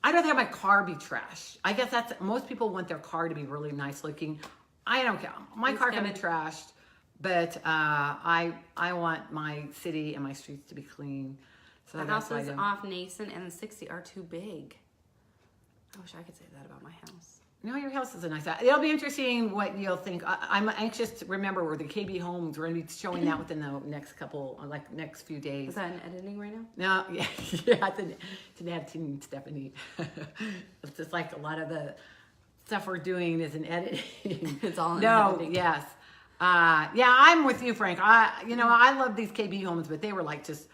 I'd rather have my car be trash. I guess most people want their car to be really nice looking. I don't care. My car can be trashed, but I want my city and my streets to be clean. So
the houses off Nason and the 60 are too big. I wish I could say that about my house.
No, your house is a nice house. It'll be interesting what you'll think. I'm anxious to remember where the KB homes. We're going to be showing that within the next few days.
Is that in editing right now?
No, yeah, it's an editing, Stephanie. It's just like a lot of the stuff we're doing is in editing.
It's all in editing.
Yes. I'm with you, Frank. I love these KB homes, but they were like just,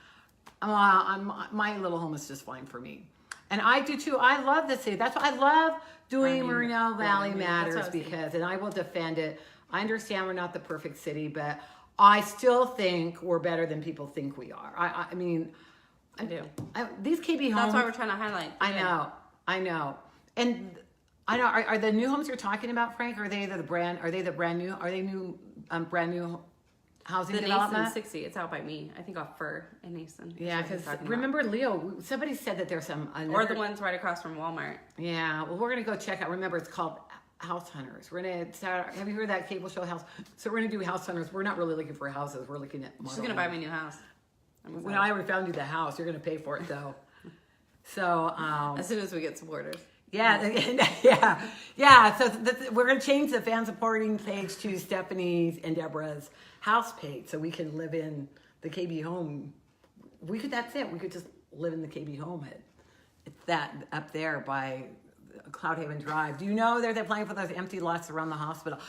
my little home is just fine for me. And I do too. I love the city. That's why I love doing Moreno Valley Matters, because, and I will defend it. I understand we're not the perfect city, but I still think we're better than people think we are. I do. These KB homes.
That's why we're trying to highlight.
I know. And I know. Are the new homes you're talking about, Frank? Are they brand new housing development?
The Nason 60, it's out by me. I think off Fur in Nason.
Yeah, because remember, Leo, somebody said that there's some...
or the ones right across from Walmart.
Yeah, well, we're going to go check out. Remember, it's called House Hunters. We're going to... Have you heard of that cable show, House? So we're going to do House Hunters. We're not really looking for houses. We're looking at...
She's going to buy my new house.
When I already found you the house, you're going to pay for it, though. So...
as soon as we get supporters.
Yeah. So we're going to change the fan supporting page to Stephanie's and Debra's house page, so we can live in the KB home. That's it. We could just live in the KB home. It's that up there by Cloud Haven Drive. Do you know they're playing for those empty lots around the hospital?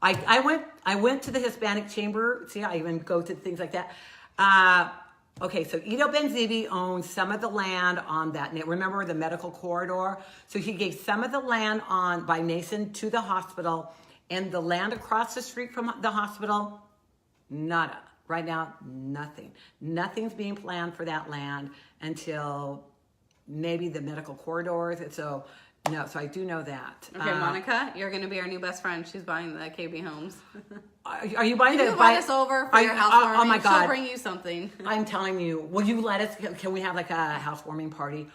I went to the Hispanic Chamber. See, I even go to things like that. Okay, so Ido Benzivi owns some of the land on that. Remember the medical corridor? So he gave some of the land by Nason to the hospital, and the land across the street from the hospital, nada. Right now, nothing. Nothing's being planned for that land until maybe the medical corridors. So no, so I do know that.
Okay, Monica, you're going to be our new best friend. She's buying the KB homes.
Are you buying
you invite us over for your housewarming?
Oh my God.
She'll bring you something.
I'm telling you. Will you let us? Can we have like a housewarming party?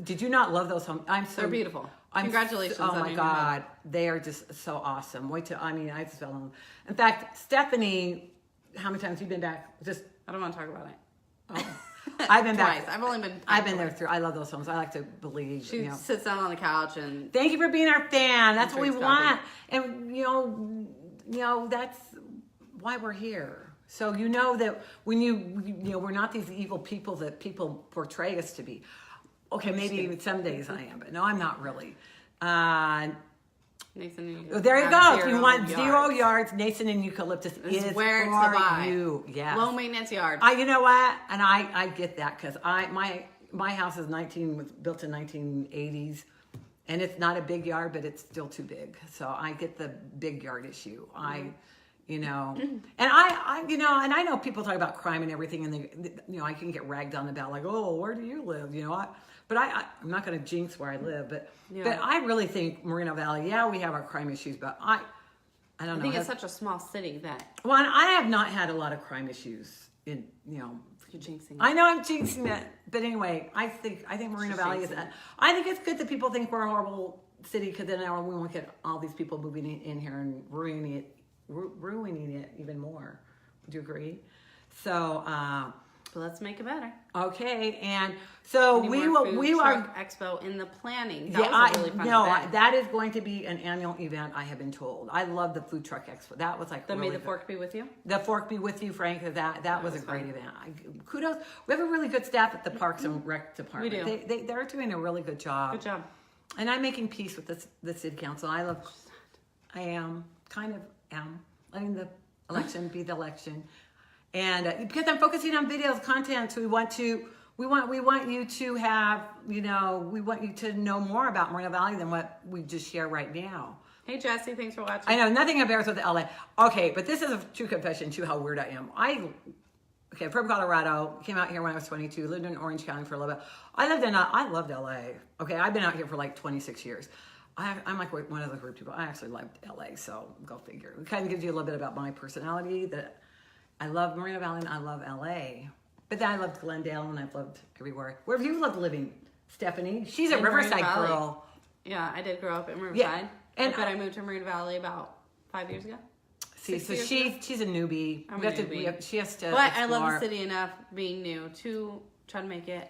Did you not love those homes?
They're beautiful. Congratulations.
Oh my God. They are just so awesome. I just fell in love. In fact, Stephanie, how many times have you been back?
I don't want to talk about it.
Oh. I've been
Twice.
back.
I've
been there through. I love those homes. I like to believe.
She sits down on the couch and.
Thank you for being our fan. That's what we want, and that's why we're here. So you know that when we're not these evil people that people portray us to be. Okay, maybe some days I am, but no, I'm not really.
Nathan,
there you go. If you want 0 yards, Nathan and Eucalyptus is
where
for
to buy.
you. Yes.
Low maintenance yard.
You know what? And I get that because my house is was built in 1980s, and it's not a big yard, but it's still too big. So I get the big yard issue. And I know people talk about crime and everything, and I can get ragged on about like, oh, where do you live? But I'm not going to jinx where I live, but I really think Moreno Valley, we have our crime issues, but I don't know.
I think it's such a small city that.
Well, I have not had a lot of crime issues in.
You're jinxing it.
I know I'm jinxing it, but anyway, I think Moreno Valley is. I think it's good that people think we're a horrible city because then we won't get all these people moving in here and ruining it even more. Would you agree? So.
Let's make it better.
Okay, and so we are
expo in the planning. That was a really fun event.
That is going to be an annual event. I have been told. I love the food truck expo. That was like.
Then may the fork be with you.
The fork be with you, Frank. That was a great event. Kudos. We have a really good staff at the Parks and Rec department.
We do.
They're doing a really good job.
Good job.
And I'm making peace with the city council. I am letting the election be the election. And because I'm focusing on videos, content, so we want you to have, we want you to know more about Moreno Valley than what we just share right now.
Hey, Jesse, thanks for watching.
I know nothing embarrassed with LA. Okay, but this is a true confession too, how weird I am. From Colorado, came out here when I was 22, lived in Orange County for a little bit. I loved LA. Okay, I've been out here for like 26 years. I'm like one of the group people. I actually loved LA, so go figure. It kind of gives you a little bit about my personality that. I love Moreno Valley and I love LA. But then I loved Glendale and I've loved everywhere. Where have you loved living, Stephanie? She's a Riverside girl.
Yeah, I did grow up in Riverside. Yeah. But I moved to Moreno Valley about 5 years ago.
See, so she's a newbie.
I'm a newbie.
She has to
But
explore.
I love the city enough being new to try to make it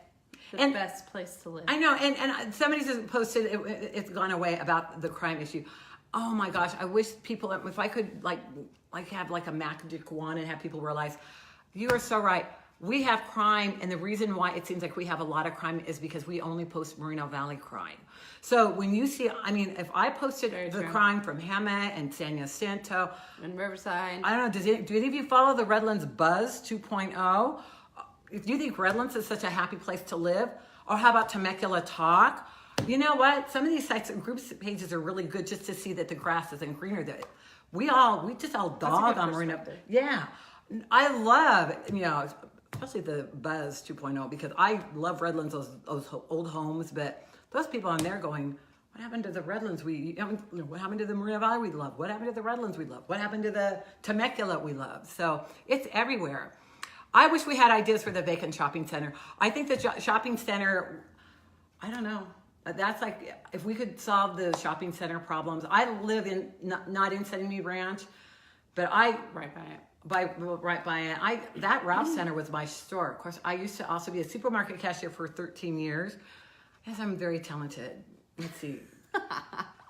the best place to live.
I know, and somebody just posted, it's gone away, about the crime issue. Oh my gosh, I wish people, if I could like have like a magic wand and have people realize, you are so right. We have crime, and the reason why it seems like we have a lot of crime is because we only post Moreno Valley crime. So when you see, if I posted the crime from Hema and San Jacinto
and Riverside,
I don't know. Do any of you follow the Redlands Buzz 2.0? Do you think Redlands is such a happy place to live? Or how about Temecula Talk? You know what? Some of these sites and groups pages are really good just to see that the grass isn't greener. That we just all dog on Moreno. Yeah, I love especially the Buzz 2.0 because I love Redlands, those old homes. But those people on there going, what happened to the Redlands? What happened to the Moreno Valley we love? What happened to the Redlands we love? What happened to the Temecula we love? So it's everywhere. I wish we had ideas for the vacant shopping center. I think the shopping center, I don't know. That's like, if we could solve the shopping center problems. I live not in Sunny Ranch, but right by it. That Ralph Center was my store. Of course, I used to also be a supermarket cashier for 13 years. Yes, I'm very talented. Let's see.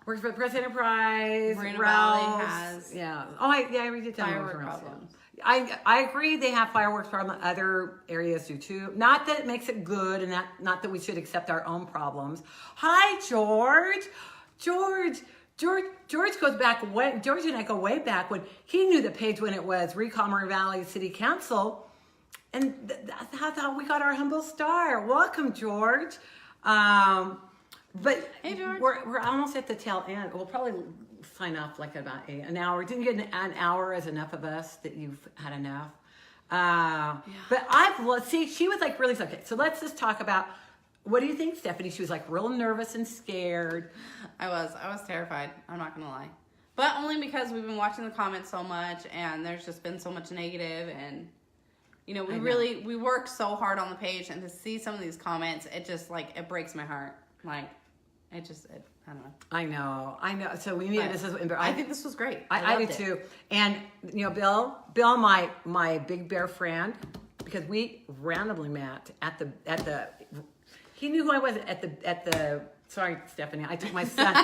Works for Press Enterprise.
Moreno Valley has.
Yeah. Oh, I already did tell you.
Firework problems.
I agree they have fireworks problems. Other areas do too. Not that it makes it good, and not that we should accept our own problems. Hi, George. George goes back way. George and I go way back when he knew the page when it was Recall Moreno Valley City Council, and that's how we got our humble star. Welcome, George. But
hey, George.
We're almost at the tail end. We'll probably sign off like about an hour. Didn't you get an hour as enough of us that you've had enough? But she was like really, okay, so let's just talk about, what do you think, Stephanie? She was like real nervous and scared.
I was terrified. I'm not going to lie. But only because we've been watching the comments so much and there's just been so much negative, and you know, we worked so hard on the page, and to see some of these comments, it just like, it breaks my heart. Like, I don't know.
I know. So we needed this.
I think this was great.
I do too. And you know, Bill, my big bear friend, because we randomly met at the. He knew who I was at the. Sorry, Stephanie. I took my son.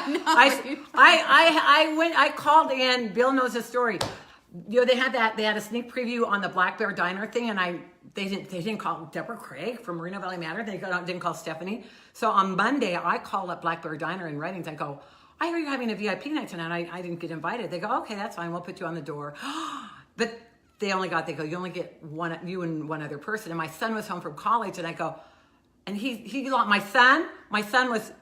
I called in. Bill knows the story. You know, they had a sneak preview on the Black Bear Diner thing, and they didn't call Debra Craig from Moreno Valley Matter. They didn't call Stephanie. So on Monday, I called up Black Bear Diner in Reddings. I go, I hear you're having a VIP night tonight. I didn't get invited. They go, okay, that's fine. We'll put you on the door. But they go, you only get you and one other person. And my son was home from college, and I go, and my son was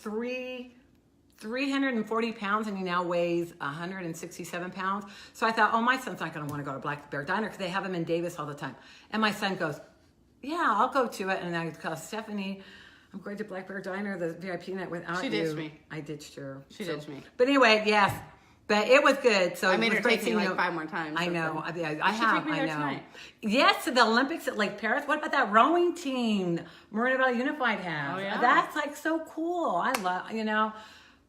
340 pounds, and he now weighs 167 pounds. So I thought, oh, my son's not going to want to go to Black Bear Diner because they have him in Davis all the time. And my son goes, yeah, I'll go to it. And I call Stephanie, I'm going to Black Bear Diner, the VIP night without you.
She ditched me.
I ditched her.
She ditched me.
But anyway, yes. But it was good. So
I made her take me like 5 more times.
I know. I have.
Take me there tonight.
Yes, to the Olympics at Lake Paris. What about that rowing team Moreno Valley Unified has?
Oh, yeah.
That's like so cool. I love, you know,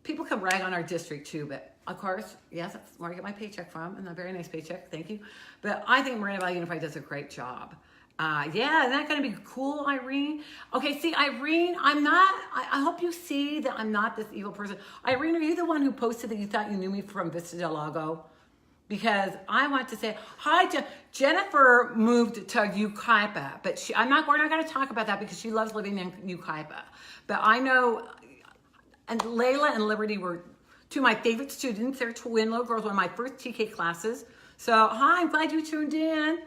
people can brag on our district too, but of course, yes, that's where I get my paycheck from, and a very nice paycheck. Thank you. But I think Moreno Valley Unified does a great job. Yeah, isn't that going to be cool, Irene? Okay, see, Irene, I hope you see that I'm not this evil person. Irene, are you the one who posted that you thought you knew me from Vista del Lago? Because I want to say, hi, Jennifer moved to Yucaipa, but we're not going to talk about that because she loves living in Yucaipa. But I know, and Layla and Liberty were two of my favorite students. They're twin little girls, one of my first TK classes. So, hi, I'm glad you tuned in.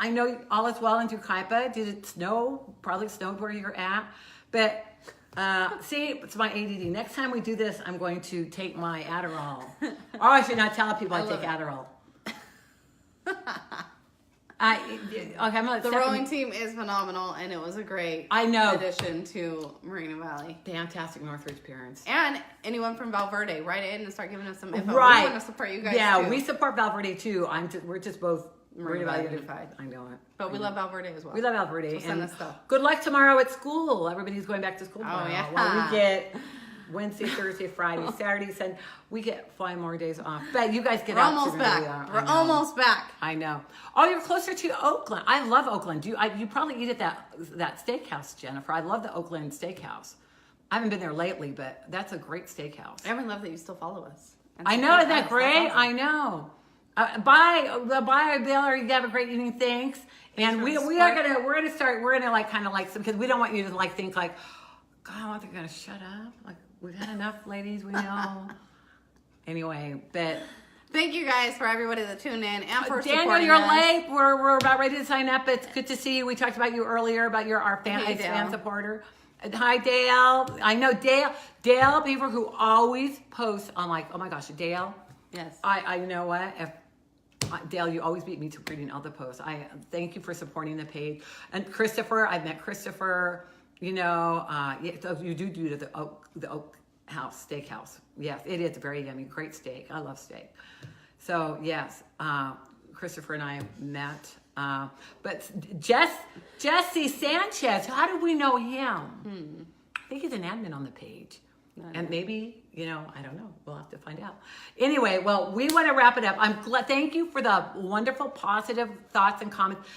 I know all is well in Yucaipa. Did it snow? Probably snowed where you're at. But see, it's my ADD. Next time we do this, I'm going to take my Adderall. Or I should not tell people I take Adderall.
The rowing team is phenomenal, and it was a great addition to Moreno Valley.
Fantastic Northridge parents.
And anyone from Valverde, write in and start giving us some info.
Right.
We want to support you guys
too.
too.
We support Valverde too. We're just both
Moreno Valley Unified.
I know it.
But we love Valverde as well.
We love Valverde.
So send us stuff.
Good luck tomorrow at school. Everybody's going back to school tomorrow.
Oh, yeah.
Well, we get Wednesday, Thursday, Friday, Saturday, Sunday. We get 5 more days off. But you guys get
We're
out.
Almost back. We're almost back.
I know. Oh, you're closer to Oakland. I love Oakland. You probably eat at that steakhouse, Jennifer. I love the Oakland Steakhouse. I haven't been there lately, but that's a great steakhouse.
I love that you still follow us.
I know. Isn't that great? Awesome. I know. Bye, Bill. Or you have a great evening. Thanks. And we're gonna start. We're gonna like kind of like some, because we don't want you to like think like, God, they're gonna shut up. Like, we've had enough, ladies. We know. Anyway, but
thank you guys for everybody that tuned in and for
Daniel,
supporting
you're
us.
late. We're about ready to sign up. It's good to see you. We talked about you earlier about our fan supporter. Hi, Dale. I know Dale, people who always post on like, oh my gosh, Dale.
Yes.
I you know what? Dale, you always beat me to reading all the posts. I thank you for supporting the page. And Christopher, I've met Christopher. You know, you do the Oak House Steakhouse. Yes, it is very yummy. Great steak. I love steak. So yes, Christopher and I met. But Jesse Sanchez, how do we know him? I think he's an admin on the page. And maybe, you know, I don't know. We'll have to find out. Anyway, well, we want to wrap it up. I'm glad. Thank you for the wonderful, positive thoughts and comments.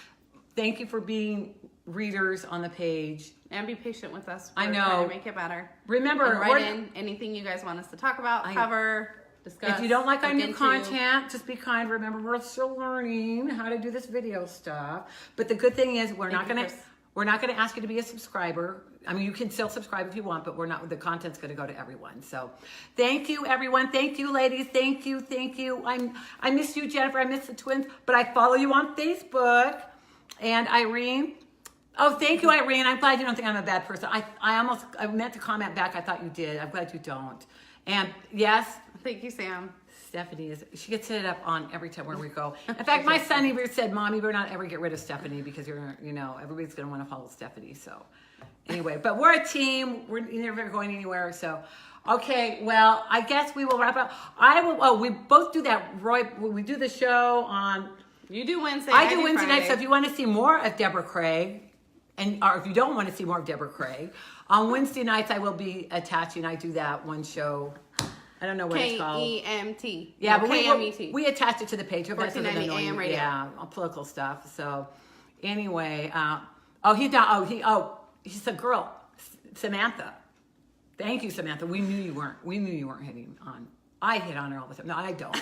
Thank you for being readers on the page.
And be patient with us.
I know.
Trying to make it better.
Remember,
and write in anything you guys want us to talk about, cover, discuss.
If you don't like our new content, just be kind. Remember, we're still learning how to do this video stuff. But the good thing is we're not going We're not going to ask you to be a subscriber. I mean, you can still subscribe if you want, but we're not. The content's going to go to everyone. So, thank you, everyone. Thank you, ladies. Thank you. Thank you. I miss you, Jennifer. I miss the twins, but I follow you on Facebook. And Irene. Oh, thank you, Irene. I'm glad you don't think I'm a bad person. I meant to comment back. I thought you did. I'm glad you don't. And yes.
Thank you, Sam.
Stephanie she gets hit up on every time where we go. In fact, my son even said, Mom, you better not ever get rid of Stephanie because everybody's going to want to follow Stephanie. So anyway, but we're a team. We're never going anywhere. So, okay, well, I guess we will wrap up. We both do that. Roy, we do the show on.
You do Wednesday.
I do Wednesday night. So if you want to see more of Debra Craig, or if you don't want to see more of Debra Craig, on Wednesday nights I will be attaching. I do that one show. I don't know what it's called.
KEMT.
Yeah, but
KMET.
we attach it to the page.
1490 AM radio.
Yeah, political stuff. So anyway, he's a girl, Samantha. Thank you, Samantha. We knew you weren't hitting on. I hit on her all the time. No, I don't.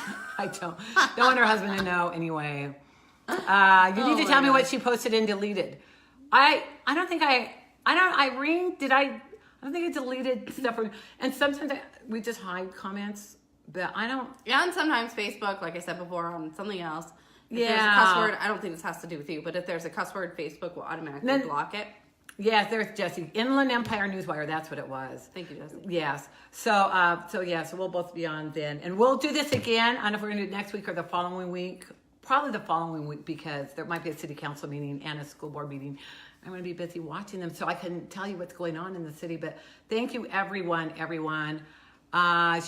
Don't want her husband to know anyway. You need to tell me what she posted and deleted. Irene, I don't think I deleted stuff. And sometimes we just hide comments, but I don't.
Yeah, and sometimes Facebook, like I said before, on something else. If there's a cuss word, I don't think this has to do with you, but if there's a cuss word, Facebook will automatically block it.
Yes, there's Jesse. Inland Empire Newswire, that's what it was.
Thank you, Jesse.
Yes. So we'll both be on then. And we'll do this again. I don't know if we're going to do it next week or the following week. Probably the following week because there might be a city council meeting and a school board meeting. I'm going to be busy watching them, so I couldn't tell you what's going on in the city. But thank you, everyone. She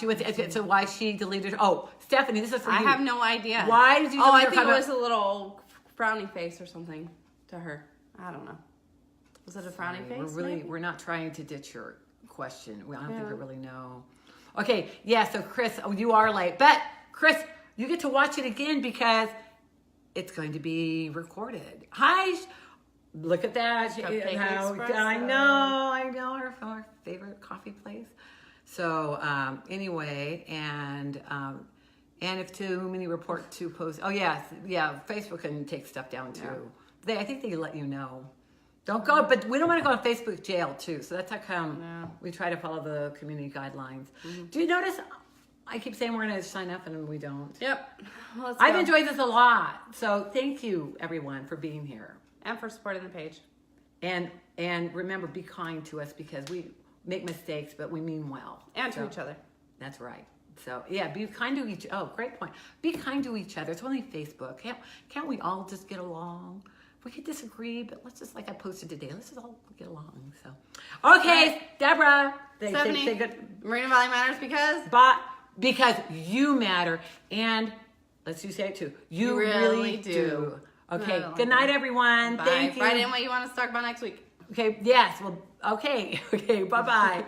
went. So why she deleted? Oh, Stephanie, this is for you.
I have no idea.
Why did you?
I think it was a little frowny face or something to her. I don't know. Was it a frowny face?
We're not trying to ditch your question. I don't think we really know. Okay, yeah. So Chris, you are late, but Chris, you get to watch it again because it's going to be recorded. Hi. Look at that. I know our favorite coffee place. So anyway, and if too many report to post. Oh yeah, Facebook can take stuff down too. Yeah. I think they let you know. Don't go, but we don't want to go on Facebook jail too. So that's how come we try to follow the community guidelines. Mm-hmm. Do you notice? I keep saying we're going to sign up and we don't.
Yep. Well,
I've enjoyed this a lot. So thank you everyone for being here.
And for supporting the page.
And remember, be kind to us because we make mistakes, but we mean well.
And to each other.
That's right. So, yeah, be kind to each other. Oh, great point. Be kind to each other. It's only Facebook. Can't we all just get along? We could disagree, but let's just, like I posted today, let's just all get along. So, okay, right. Deborah.
Stephanie, say good. Moreno Valley matters
because you matter. And let's you say it too. You really do. Okay, good night, everyone.
Bye.
Thank you.
Write in what you want us to talk about next week.
Okay, yes. Well, okay. Okay, bye-bye.